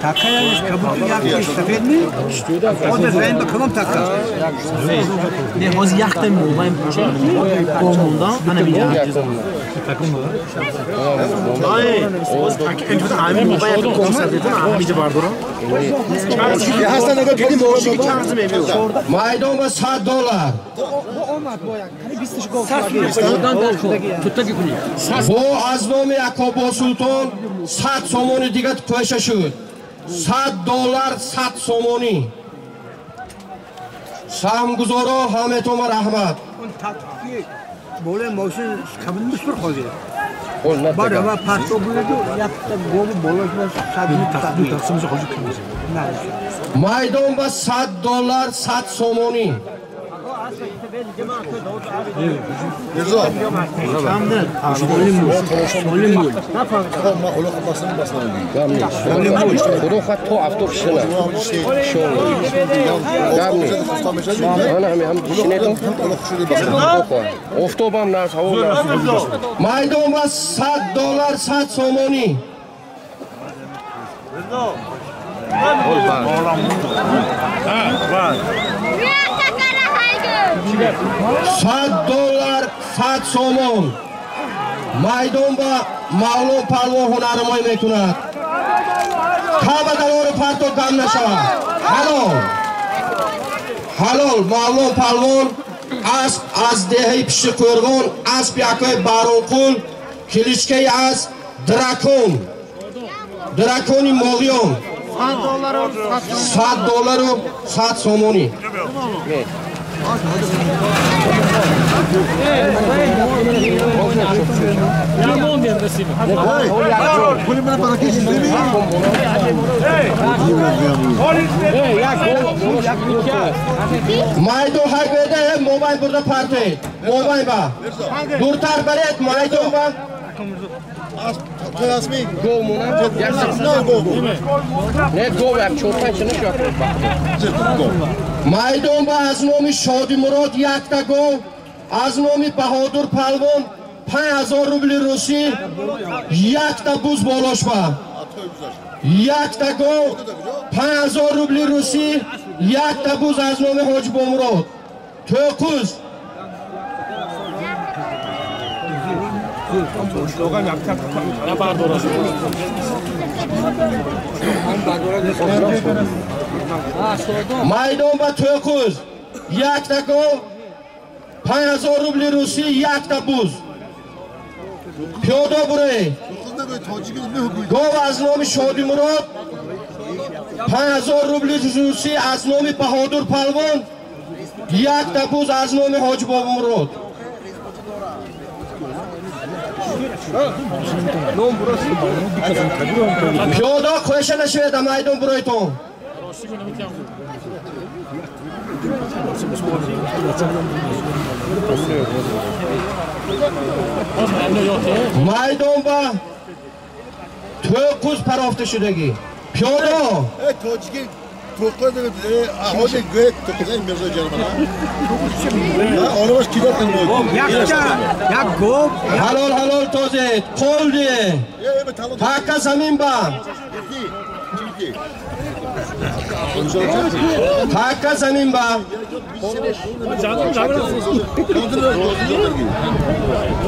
تاکه یعنی کبوتر یک سفید می خود رنگ بکنم تاکه Ne az yaktem mobayım komundan ana bir takım var. Ay, az entweder aynı mobayı konserveden aynı vardır. Ya Hasan aga benim moşiki çağırsın eviyor. Maydon ve $100. Bu aznomi Yakobo Sultan 100 somoni digat koşa şud. $100 100 somoni. Samguzoro Hamet Omar Ahmad. بوله موشن کبوتر میشور خودی قول نه بعد اول پرتو بوده تو یک تا گوه بالا شد شادی تقسیمش خودش کنید نه Maydon ve $100 100 somoni. Kamdır. Solim bul. خودو خود تو افتوب شنه شون گرمی آن هم شنیدم افتوبم نه هوا نه Maydon ve $100 100 somoni. $100 100 somon. Maydon ve mağlum palvon hunarmoy mekunak. Kabadalor parto gam nashava. Halol mağlum palvon az dehi pişi qo'rg'on asp yakoy baronqul kilishkay az drakoni mo'g'yon $100 100 somoni. مهمون دیم رسیم Maydon haybede mobil burada parti. Mobil ba. Durtar baret maydon ba. گو مونم نه گو یک چوپن چنه شو Maydon ba az nomi Shodi Murod yakta go. Az nomi Bahodur Palvon 5000 rubli Rusi yakta buz bolosh ba. Yakta go 5000 rubli Rusi yakta buz az nomi Hoji Bomurod. 9 Maydon ba 9 yakta go 5000 rubli Rusi yakta buz. Piyoda buraya. Gov az nomi Shodi Murod 5000 rubli Rusi az nomi Bahodur Palvon yakta buz az nomi Hoji Bomurod. Piyoda qo'yisha nashveda maydon burayton. Maydon ba 9 parofta shudagi. پیاده تاجیکی توقع دارد آهاج گویت توقع این مرزای جرمانه آنو باش کیدار کنید یک گوب حلال توزید قول دیه تاکا زمین با تاکا زمین با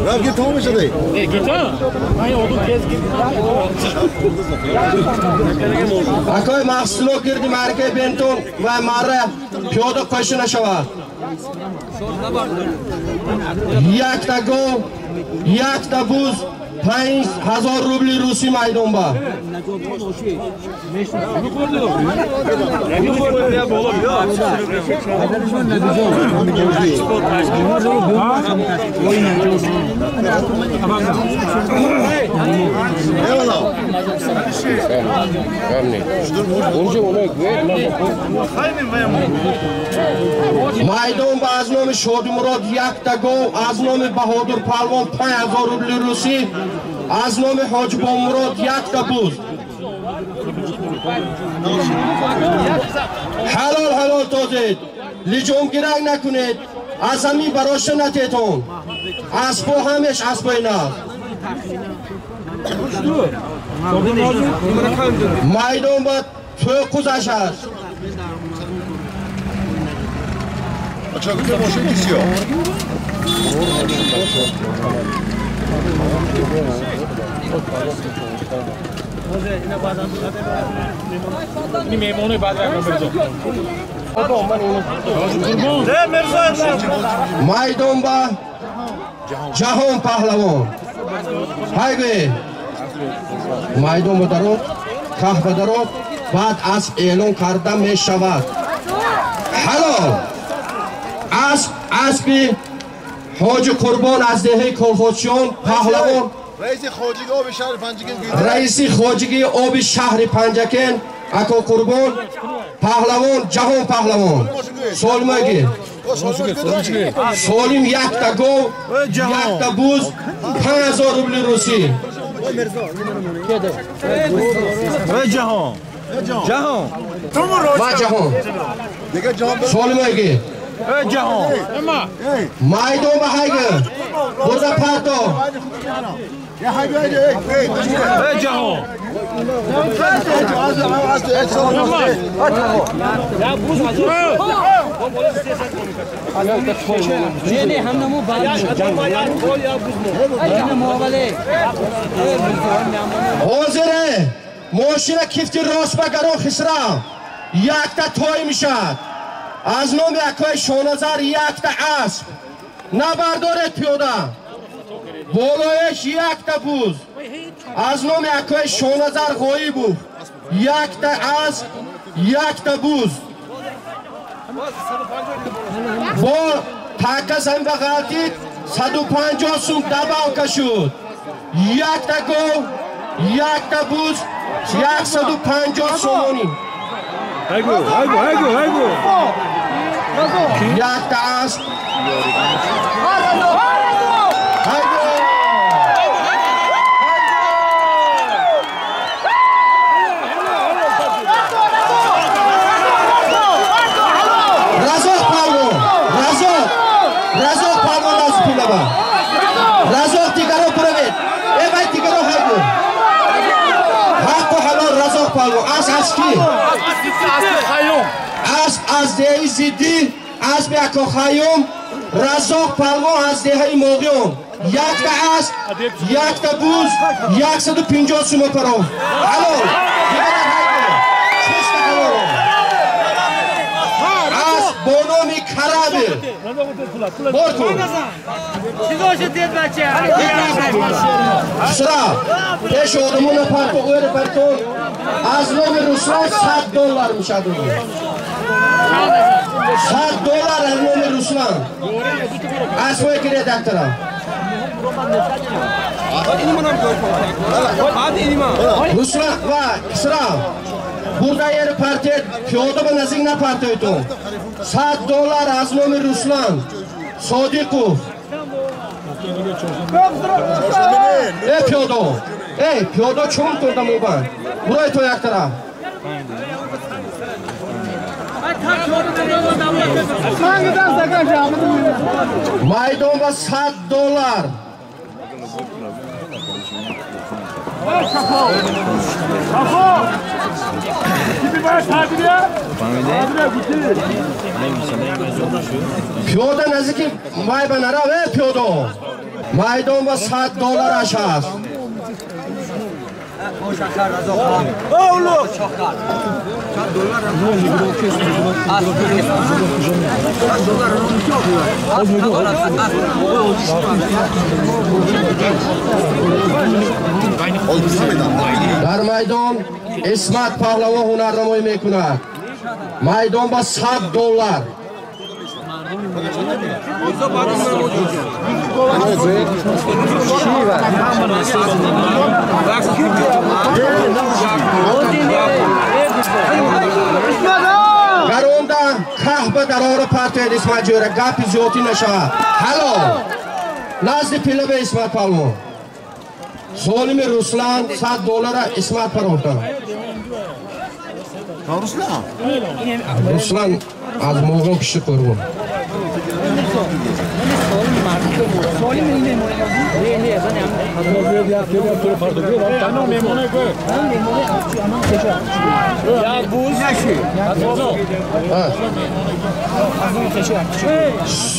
رفت گیت تمام شده اکای محصولو کردی مرکه بینتون و ماره پیاده قوش نشود یک تا گو یک تا بوز 5000 روبل روسی میدون با میدون با از نام شادی مراد یک تا گو از نام بهادر پهلوان 5000 روبل روسی از نام حاج بامراد یک تا بوز حلال توزید لیجون گیرک نکنید از زمین براش نتیتون اسبو همش اسبای نه میدون با تو قوزش هست اچھا گفتم ماشین کسی ها این میمونه بعد میدون با جهان پهلوان هایگوی میدون با درو که درو بعد از اعلان کرده می شود حلال اسبی حاج قربان از دهه کلخوچیان پهلوان رئیس خواجگی آب شهر پنجکن اکو قربان پهلوان جهان پهلوان سالمگی سالم یک تا گو یک تا بوز 5000 روبل روسی جهان و جهان سالمگی جهان میدون به هایگه برده پرتو جهان حاضره ماشین کفتی راست بگرون خسرا یک تا توی میشد از نام اکای شونزر یک تا اسب نبردارد پیاده بالایش یک تا بوز از نام اکای شونزر غایی بود یک تا اسب یک تا بوز با تکه زمین بغلتید 150 سوم دباو کشود یک تا گو یک تا بوز 150 سومونی هایگو یک تا اسب رزاق دیگرو پروید ای باید دیگرو هایگو حق و حلال رزاق پالو از کی؟ از دهی زیدی از بیاکو خیوم رزاق پالو از دهی موغیوم یک تا از یک تا بوز 150 سومو پرو حلال دیگرو هایگو چیست حلال از بونومی کرابی بورکو سرا پیش آدمون پرتو اویر پرتو از نام روسلان $100 میشد $100 از نام روسلان از باید که ردکترم روسلان و سرا burada yeri parti piyoda ve nazina partiydu. $100 az nomi Ruslan. Sodiqov. Piyoda. Piyoda çum turda muban. Burayı to yaktara. Maydon va $100. Piyoda naziki mayba narave piyoda. Maydon va $100 aşağıs. Dar maydon İsmat Pahlavon hunarnamoyi mekunad. Maydon va $100. Garonda kahve darora partiya İsmat Jora gapi ziyoti nasha. Hello. Nazli pilave İsmat Pahlavon. Solimi Ruslan $100 İsmat Pahlavon. Ruslan az moğol kişi kurgun.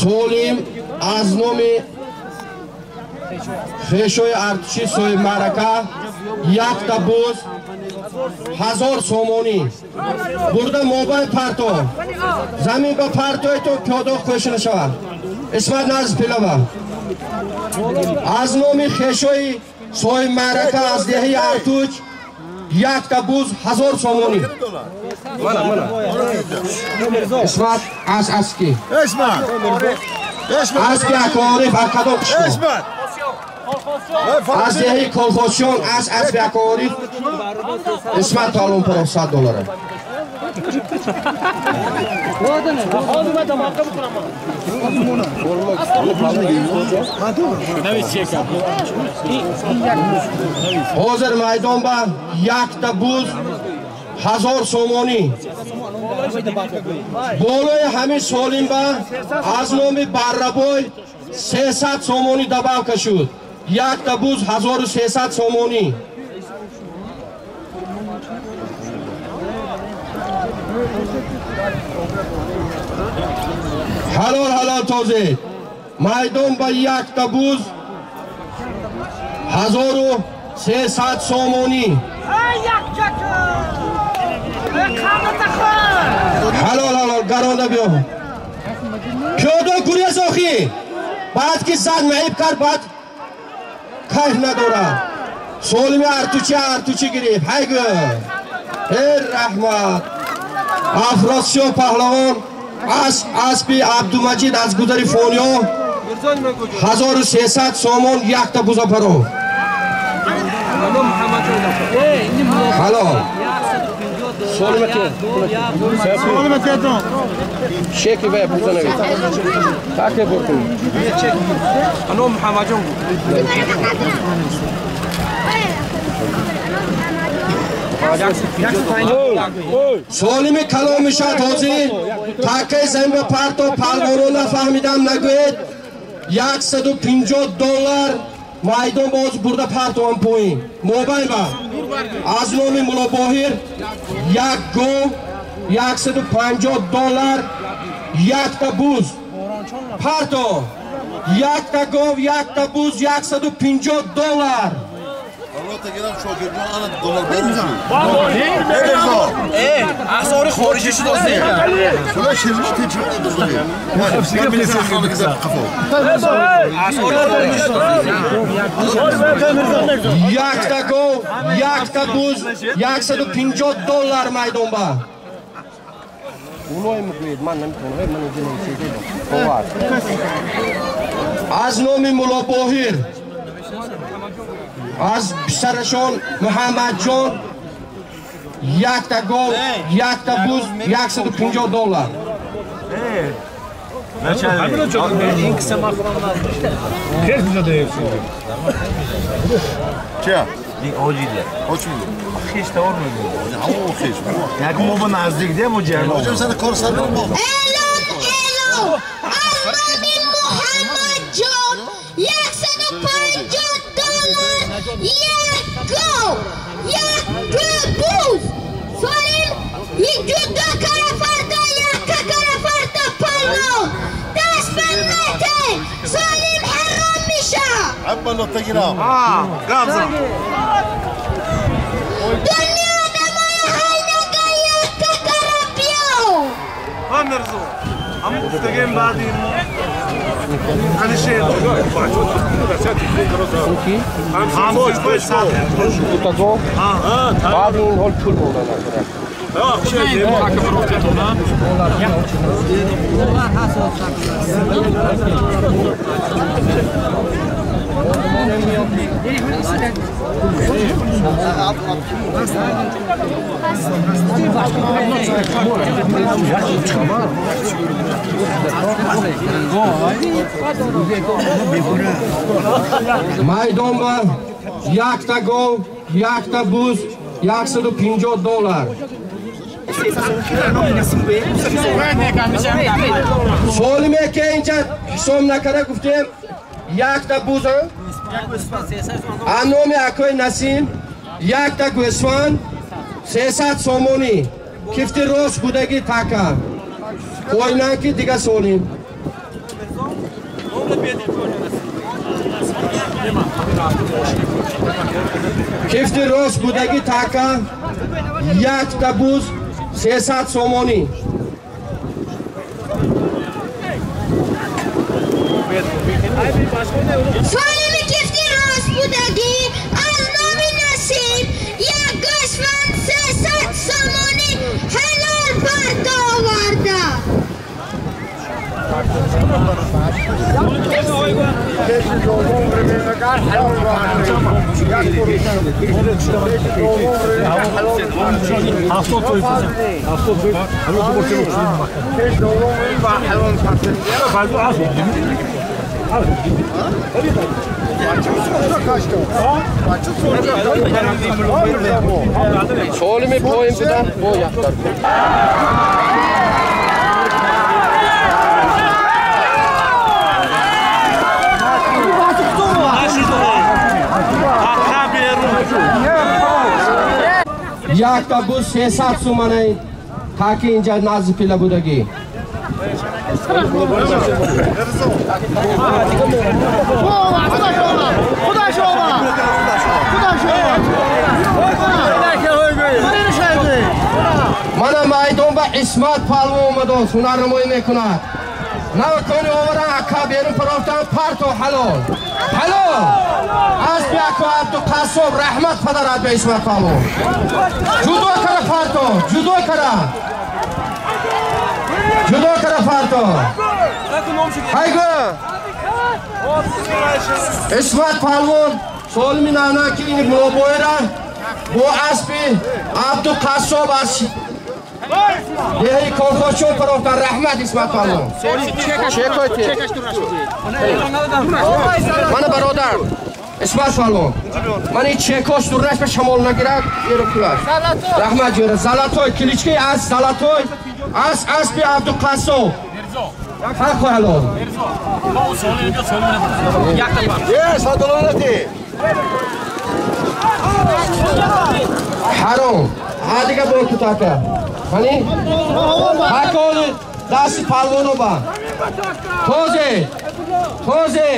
Solim aznomi Xeshoy artuşi soy maraka yakta buz 1000 somoni. Burada mobil parto. Zamin ba partoy to piyoda qo'shini shava. İsmat Naziz Pilava. Az nomi Xeshoy soy maraka az dehi artuch yakta buz 1000 somoni. İsmat az aski. İsmat. Aski akorif akadok. İsmat. Az dehi kolxozyon az asbi akorif. İsmat Pahlavon paro $100. Hozir maydonda yakta buz 1000 somoni. Boloy hamin solimba az nomi Barraboy 300 somoni dabavka shud. Yakta buz 1300 somoni. Halol toze. Maydon ba yakta buz 1300 somoni. Halol garonda biyo. Piyoda guriya soxi. Baad ki zad mahib kar baad kayf nadora. Solimi artuchi girib. Haygı. Rahmat. Afrosyon Pahlavon Aspi Abdumajid az gudari fonyo 1300 somon yakta buza paro. Halol. Solime to. Şeki ve buzanavi. Takip burkun. Ano Muhammadjon. Solimi kalomi shatozi take zembe parto palvorona fahmidam nagoyed $150 maydon boz burada parto am poin mobil ba az nomi mulobohir yak go $150 yakta buz parto yakta go yakta buz $150. Asori خارجی شد Yakta go, yakta buz $150 maydon ba. Az nomi Mulobohir از پسرشون محمدجان yakta gol, yakta buz $150. En kısa markadan lazım. Her güzel de yapıyor. Çya? آجیده خیش تور میگه همون خیش یک ما با نزدیک ده مجرد آجام سر کار سر الو المامی محمد جان $150 یک بوز سالیم یک دو کرفردا یک کرفردا پالو دست بنده سالیم حرام میشه عبا نقطه گیرم قابضه دنیا نمای هینگه یک کرفیو مرزو هم گفتگیم بعدی هنی شید هم خوش ساعت Utazo. بعد این حال پول مولانا Майдон ба якта гол, якта буз, $150. Солиме ке инҷа ҳисоб накарда гуфтем якта буз аноми акои Насим якта гӯсфанд 300 сомонӣ кифти рост будагӣ така ойнанки дига солим кифти рост будагӣ така якта буз 300 сомонӣ سالم کفتی راست بودگی از نام نصیب یک گوسفند 300 سامانی حلال برد آورده Solimi poyim bidan bu yaklar. якта буз 300 сомонӣ таки инҷа назди пила будагӣ мана майдон ба исмат палвон омадост ҳунарнамоӣ мекунад навакони оваран ака берун парофтан парто ҳалол ҳалол асби ако абдуқассоб раҳмат падарад ба исмат палвон ҷудо кара парто ҷудо кара парто ҳайго исмат палвон солими нанаки ини мулобоира бо асби абдуқассоб аст деҳаи колхозчон парофтан раҳмат исмат палвон мана бародар исмат палвон ман ин чекош дурраш ба шамол нагирад еро кулаш раҳмат ҷора залатой кличкаи аз залатой аз асби абдуқассоб ҳақо ҳалол ҳаром ҳадига бор кутака ҳани ҳаколи дасти палвоно ба тозе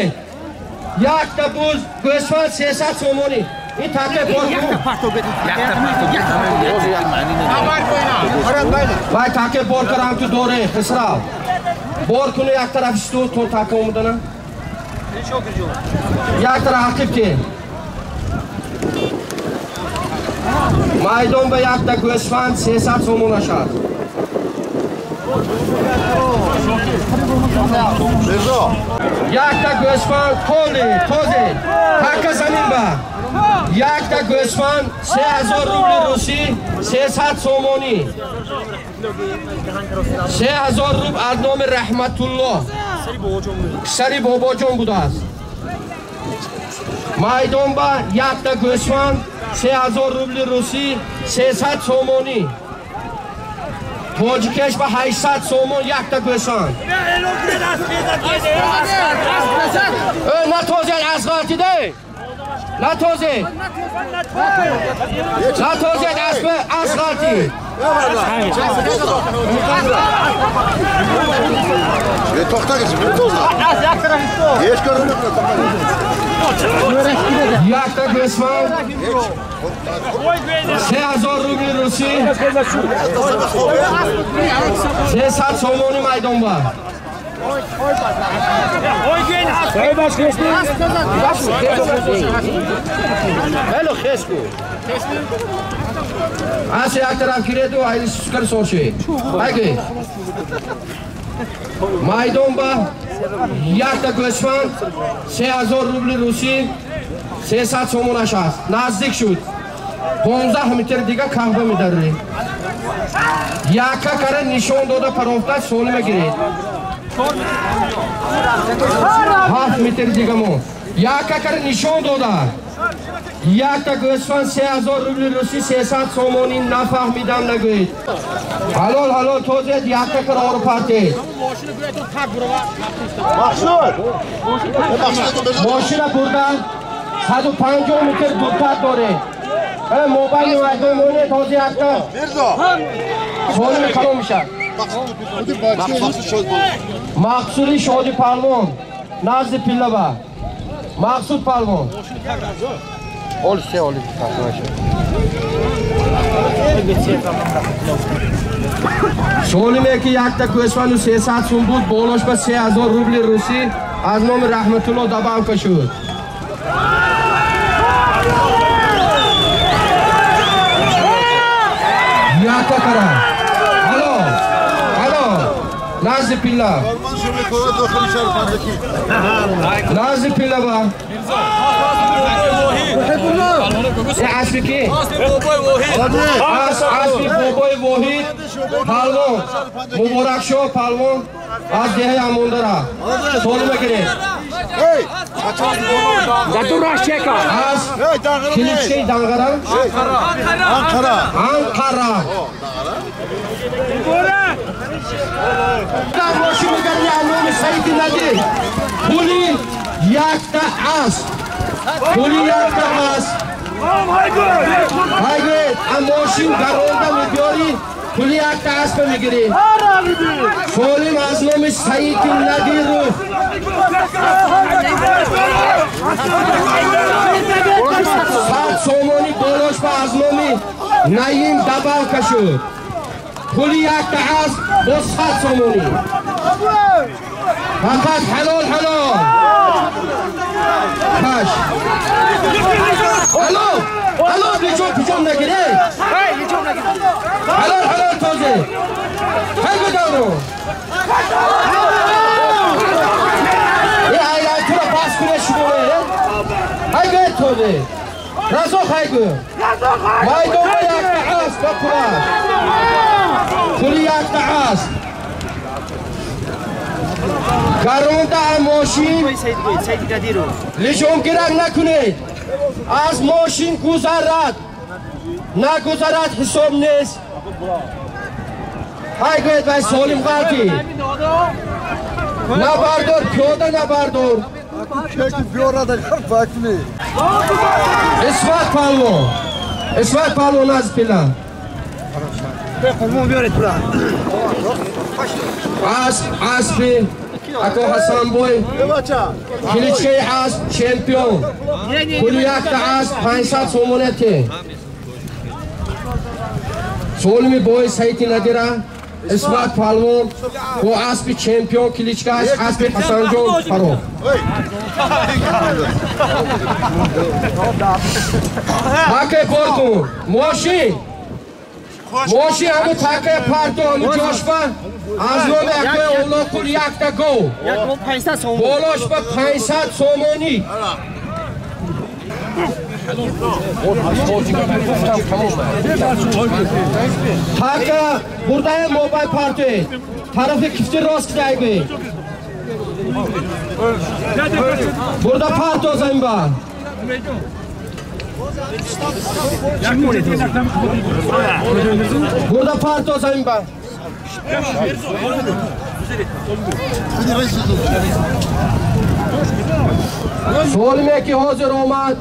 якта буз гӯсфанд 300 сомонӣ ин таке бор вай таке бор карам ту доре хисрав бор куну як тараф исту то таке омудана як тараф ҳақиб ки майдон ба якта гӯсфанд 300 сомона шад якта гӯсфанд тозе така замин ба якта гӯсфанд 3000 рубли русӣ 300 сомонӣ 3000 руб аз номи раҳматуллоҳ писари бобоҷон будааст Maydon ba yakta go'sfand 3000 rubli rusi 300 somoni. Tojikesh ba 800 somon yakta go'sfand. Natozet asqatide. Natozet. Natozet asqati. Toxta geçin. Geç görünür. Yakta go'sfand 3000 rubli rusi 300 somoni maydon ba. Hello Khesku. Asi یک طرف گیره دو ایلی سکر سوچه اگه مایدون با یک تا گوسفند 3000 روبل روسی 300 سومونش هست نزدیک شد 15 متر دیگه کهبه میداره یکا کاره نشون داده پرافته سولمه گیرید 7 متر دیگه مو یکا کاره نشون داده یک تا گوسفند 3000 روبل روسی 300 سومونی نفهمیدم نگوید حلال توزید یک تا کار آرو پرتید ماشین بردن 150 متر دورتر داره موبایل مونه توزی یک تا سولی کلو میشه مقصودی شادی پلوان نزد پیله با مقصود پلوان Olse oli arkadaşlar. Solime ki yakta go'sfand 300 so'm بود bolosh ba 3000 rubli rusi az nom Rahmatulloh Dabavka shud. Yakta kara. Halo. Nazı pilla. Nazı pilla ba. اسبی کی؟ اسبی بابای واحد پلوان مبارک شو پلوان از دهه امونده را سولمه گیرید گتو راش چکا از کلیچکی دنگرا انقره در ماشی میگردی امام سیدی ندی پولی یک تا اسب پولی یک تا اسب هایگرید اماشین گرونده میگیاری پولی یک تا اسب میگیری سولیم از نام سیدی ندی رو 100 سومونی بالاش با از نامی نعیم دباوکا شد پولی یک تا اسب با 100 سومونی فقط حلال کش حلال پیچون نگیره حلال تازه هنگو دارو این ایلای تو را پاس کنه شماره هنگو تازه رزاق هنگو مایدون با یک تا اسب با پولاش پولی یک تا اسب گرونده ماشین لیشون گرگ نکنید از ماشین گذرد نگذرد حساب نیست های گوید بای سالم غلطی نبردار پیاده نبردار اسفت پلوان از پیلا اسبی اکو حسن بوی کلیچه اسب چمپیون پولی یک تا اسب 500 سومونتی سولمی بوی سیتی ندیره اسمت پلوان و اسب چمپیون کلیچه اسب حسن جون فرو تاکه پرتون ماشی همو تاکه پرتون همو جاشبه از نام اکوی اولا کل یک تا گو بالاش با 500 سومانی تاکه برده موبایل پرتون طرف کفتی راست کده ایگوی Burada parto Zemba. Burada parto Zemba. Solime ki hazır omad.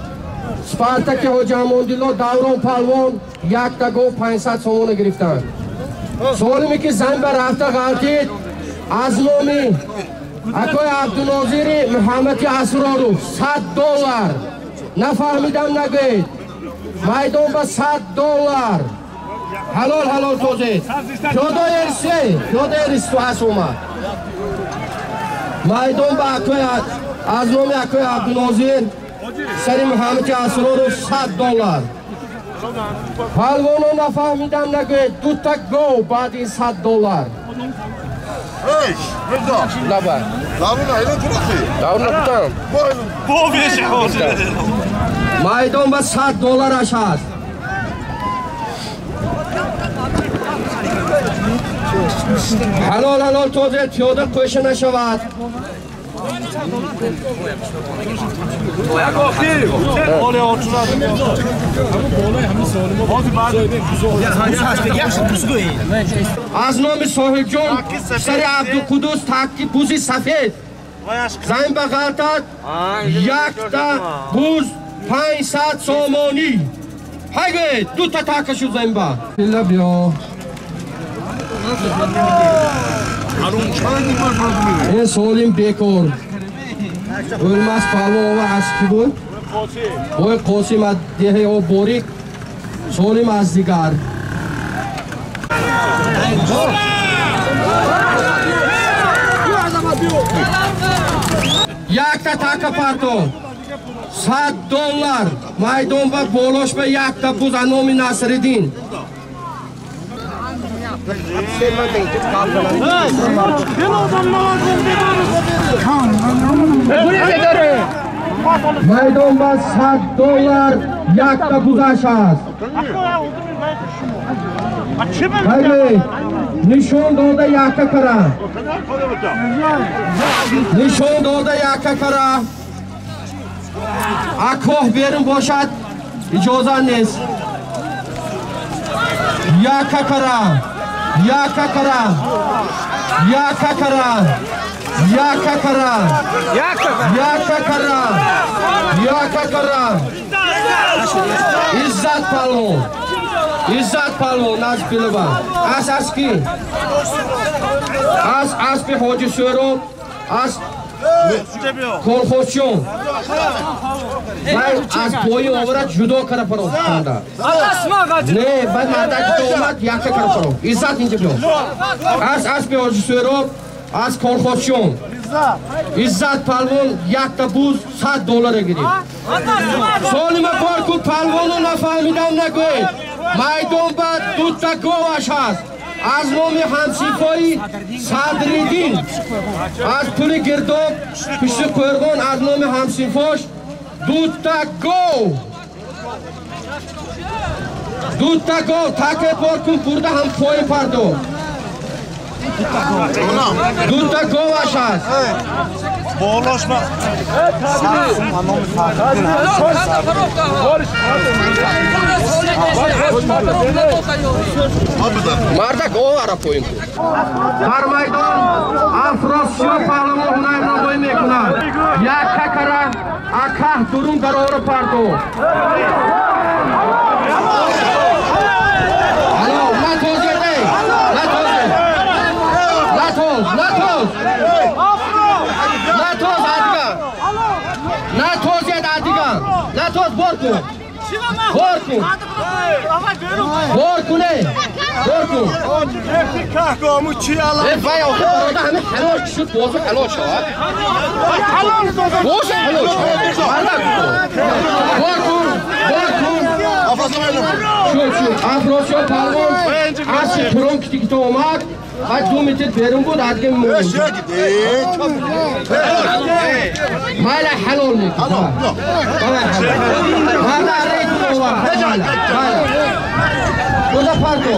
Spartak Hojamondilo Davron Palvon یک تا گفت 500 سومون گرفتن. سوالی که زن به رفته غلطید از نامی اکای عبدالناظر محمد اسرارو $100 نفهمیدم نگید میدان به $100 حلال توزید پیاده ارسی تو هست اومد میدان به اکای از نامی اکای عبدالناظر سری محمد اسرارو $100 پالوانو نفهمیدم نگید دو تا گو بعد این $100 ایش رضا لبا دارونا اینو تو رخی دارونا بودم بو بیشه میدان به $100 اش هست حلال توزید پیاده قوش نشود از نام صاحب جون سر عبدالقدوس تکی بوزی سفید زن بغلطت یک تا بوز 500 سامانی هگه دو تا تکشو زن با بلا بیا این سالیم بیکار ölmez palvo ve aski bu. Boy kosim ad diye o borik solim az digar. Yakta taka parto. $100 maydon ve boloş ve yakta buz anomi Nasreddin. میدان با $100 یک تا بوزش هست نشون داده یک کره نشون داده یک کره اکوه بیرون باشد اجازه نیست یک کره یک کره یک کره یک کره یک کره عزت پالون از بلبا از کی از به حاجی سورو از کلخوشون از پوی اوورد جدا کرده پرو نه بعد مردک تو اومد یک کرده پرو عزت اینجا بیو از به حاجی سورو از کلخوشون عزت پالون یک تا بوز $100 گیرید سالی ما پارکو پالونو نفهمیدم نگوید میدان بعد دو تا گوش هست از نام همسیفایی صدریدین از پول گرداب پیش قربان از نام همسیفاش دو تا گو تاکه پارکو پورده هم پای پردو دو تا گوش هست بولوش ما مرد گوارا پوین در میدان افراسیون پهلوان هنر نمایی میکنند یک ککرن اکه درون در آور پردو نتوز بار کن کهگامو چی الان وای آخه براده همه حلال شد بازو حلال شد بازو حلال شد بار کن افراسیون پهلوان از ترونک دیگه تو اومد بعد 2 متر بیرون بود دیگه موند مالا حلال میکنه مالا ریتون اومد بودا پردو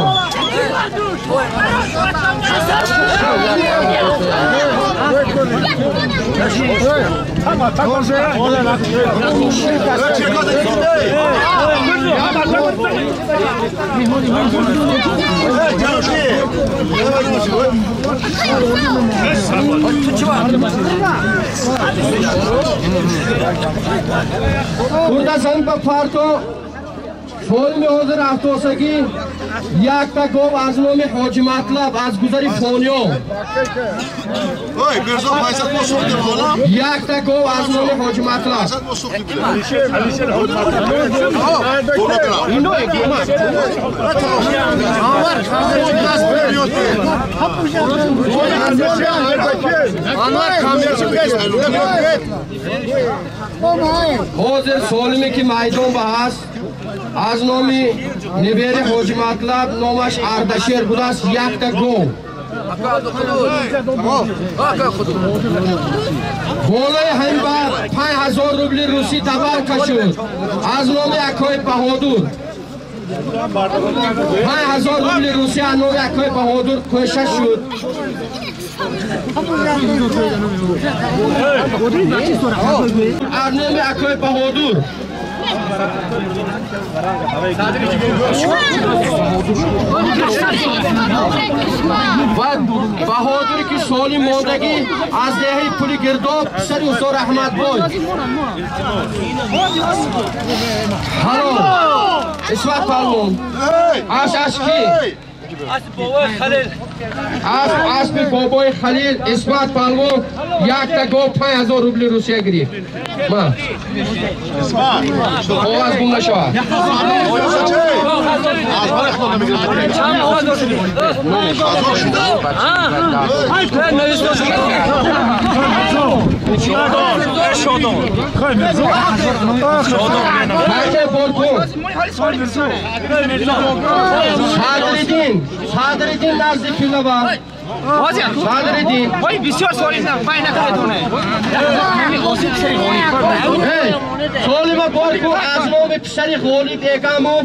Burada sen parto So'lmi hozir avtosagi yakta gov az nomi Hoji Matlab az guzari Fonyo. Oy, Mirzo Faysal Mosuqdi bola. Yakta gov az nomi Hoji Matlab. Faysal Mosuqdi bilan. Alisher Hoji Matlab. Ino emas. Anvar, gaz beriyot. Anvar kamerchi beriyot. Hozir So'lmi ki maydon bahas از نامی نبیر حاج مطلب نامش اردشیر بود است یک تا گو بالای هم بر 5000 روبل روسی تبر کشید از نام اکای بهادر 5000 روبل روسی از نام اکای بهادر کشته شد از نام اکای بهادر بهادری که سالی ماندگی از دهی پولی گرداب سری استاد احمد بای حلال اسمت پلمون اشکی اسب بابای خلیل اسمت پلمون یک تا گو 5000 روبل روسیه گرفت ما آواز گم نشود صدرالدین نزدیک پیله با صدرالدین بسیار سوالی پای نکنه سوالی ما بارکو از نام پسری خولی بیگمو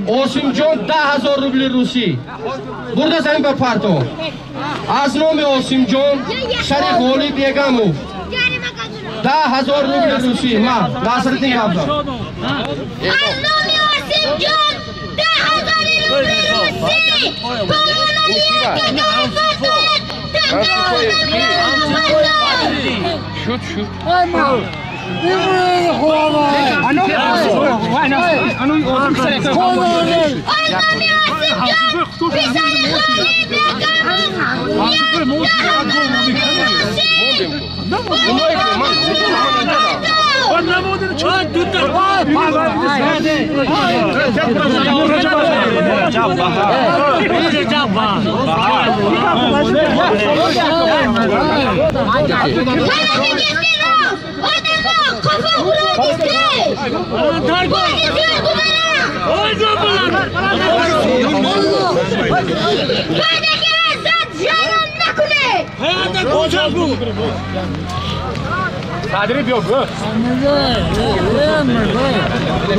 اوسیم جان 10000 روبل روسی برده زمین با پرتو از نام اوسیم جان پسری خولی بیگمو 10000 روبل روسی ما ناصرالدین عبدا از نام اوسیم جان 10000 روبل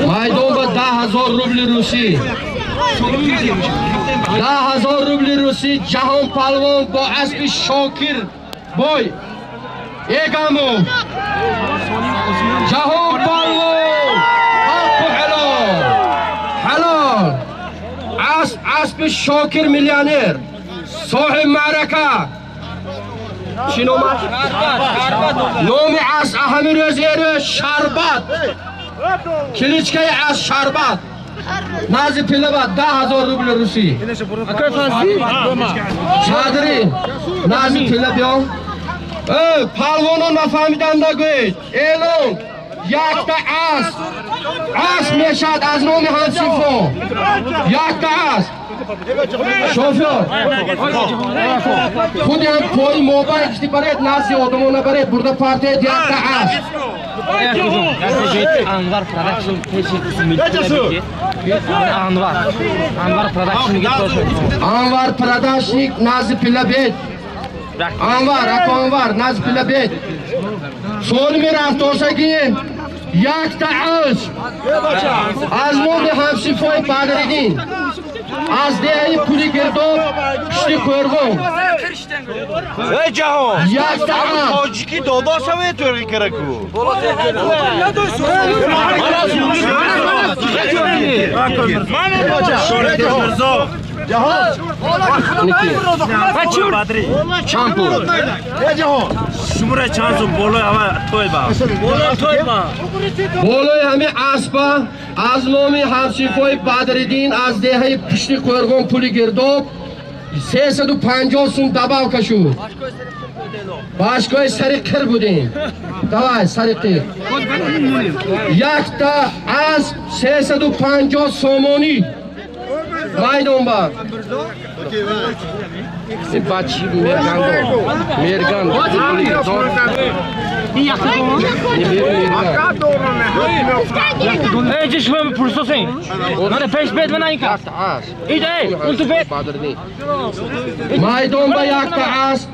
مایدون با 10000 روبل روسی 10000 روبل روسی جهان پهلوان با اسب شاکر بای ایگامو جهان پهلوان حق حلال حلال اسب شاکر میلیونر صاحب معرکه چی نامش؟ نامی از اهمی رزیر شربت کلیچکه از شربت نازی پیله با 10000 روبل روسی صدری نازی پیله بیا پهلوانو نفهمیدن نگوید ایلون یک تا اسب میشد از نام همسیفو یک تا اسب شوفیار خودی هم پای موبایل کشتی برید ناسی آدمونه برید برده پارتید یک تا اسب انوار پروداکشن انوار پروداکشن انوار پروداکشن نازی پیله بید انوار نازی پیله بید سول میرفت آسگی یک تا اسب از نام همسیفوی بدردین از دهی پولی گرداب پشتی قرغون ای جهان یک تا تاجیکی دادا شوه توری کرکو چامپور شماره چانسو بولوی همه توی با بولوی همه اسبا از نومی همسیفای بدردین از دهی پشتی قرغون پولی گرداب 350 سوم دباو کشود باشگاه سریقر بودیم دوای سریقر یک تا از 350 سومونی مایدون با این بچی مرگان پولی گرداب ای چشمم پرسوسین من پیش بید من این کار ای اون تو بید مایدون با یک تا از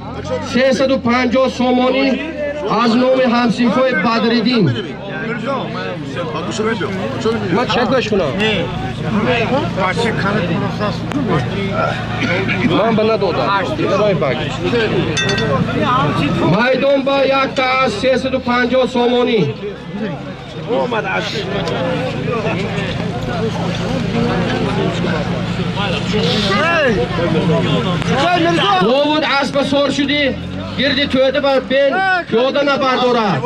350 سومونی از نوم همسیفای بدردین من چک باش کنم من بنا دادم مایدون با یک تا از 350 سومونی بود اسب سور شدی گردی تویده بر بین پیاده نبرداره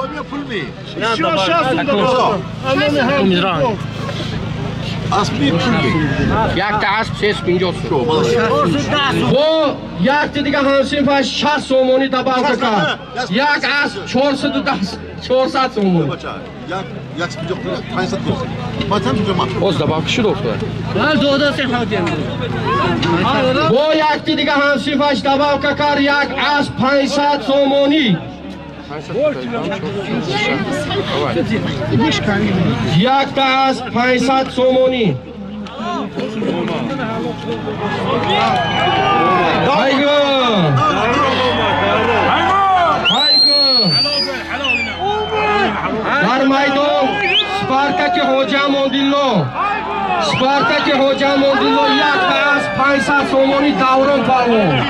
یک تا اسب 350 یک تا دیگه همسین فاش 60 سومونی دباو کرد یک اسب 400 سومونی باز دباو کشید افتاد با یک تا دیگه همسین فاش دباو کرد یک اسب 500 سومونی یک تا از 500 سومونی هایگو در میدان سپارتاک حوجه موندیلو یک تا از 500 سومونی دوران پالون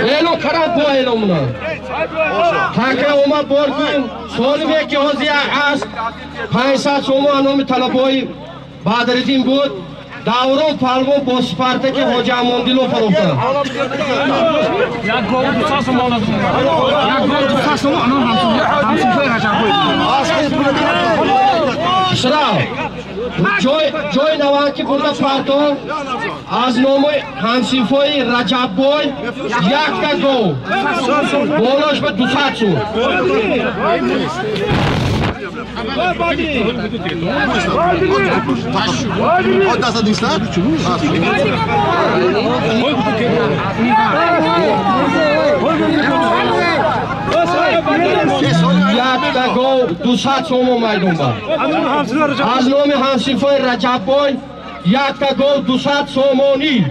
Hello خراب با hello منا تاکه اوما بورگون سولوی که هزی است 500 سومو انومی طلبای بدردین بود دوران پالون با سپارتاک حوجه موندیلو فروخته یک گل 200 سومو انو همسون شراو جای نواکی burada پارتو از نوم همسیفای رجب بوی یک تا گو بولوش به 200 سو یک تا گو 200 سومو میدون با از نوم همسیفای رجب بوی یک تا گو 200 سومونی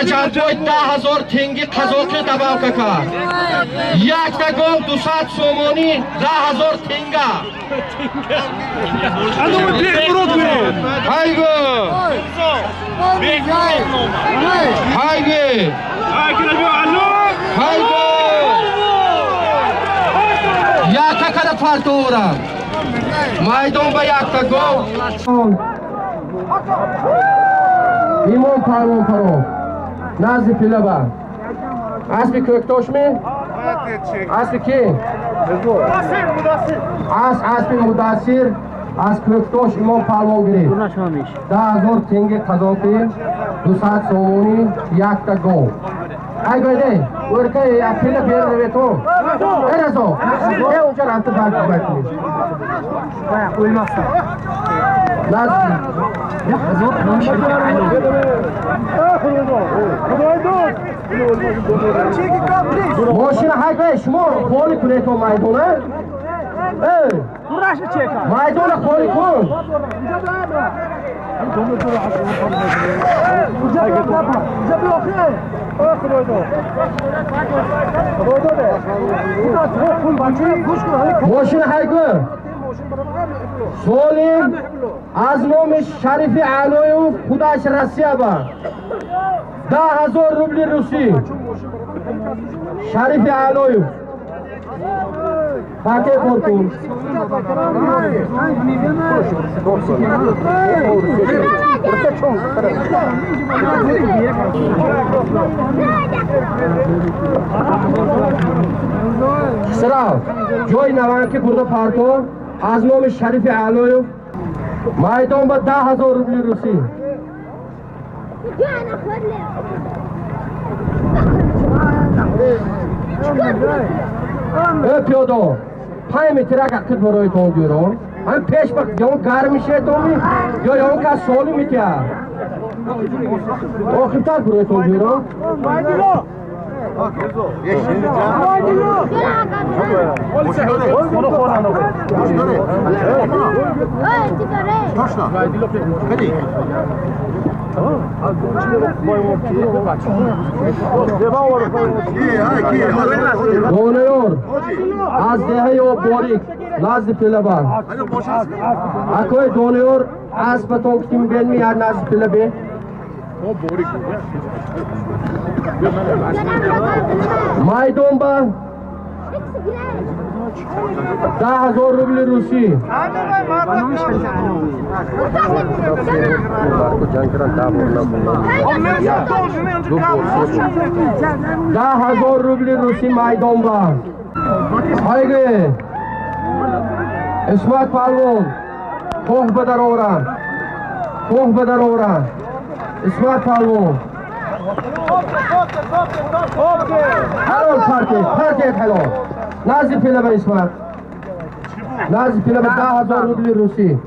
رجب بوی 10,000 تنگی قزاقی دباو کرد یک تا گو 200 سومونی 10,000 تنگا هایگو یک تا کده پارتورم میدون با یک تا گو ایمان پروان پرو نزدی پیله با اسبی köktoş mi? Asbi kim? Asbi Mudassir از köktoş imam پروان گرفت 10,000 تنگی قضاقی 200 سومونی یک تا گو ای گویده ورکه پیله بیره روی تو ایرزو ای اونجا رفت فرق بکنی نزدی ماشین های شما خالی کنه تو میدونه میدونه خالی کن ماشین هایگو سولیم از نام شریف علایوف خودش روسیه با 10,000 روبل روسی شریف علایوف پاکه کن سلام جای نوانکی برده پارتو از نام شریف علایوف مایدان با 10,000 روبل روسی پیادا 5 متر اکت برای تون دیرون هم پیش وقت یا گرم میشه تومی یا اون که سالی میتیه آخرتر برای تون دیرون دونیور از دهه و باریک نزد پیلبان اکوی دونیور از بطون کتیم بین میاد نزد پیلبی مایدون با 10,000 روبل روسی 10,000 روبل روسی مایدون با هایگه اسمت پالون خواه بدر اوران اسمت پالون حلال پارکت حلال نازی پیلبه اسمت نازی پیلبه 10,000 روبل روسی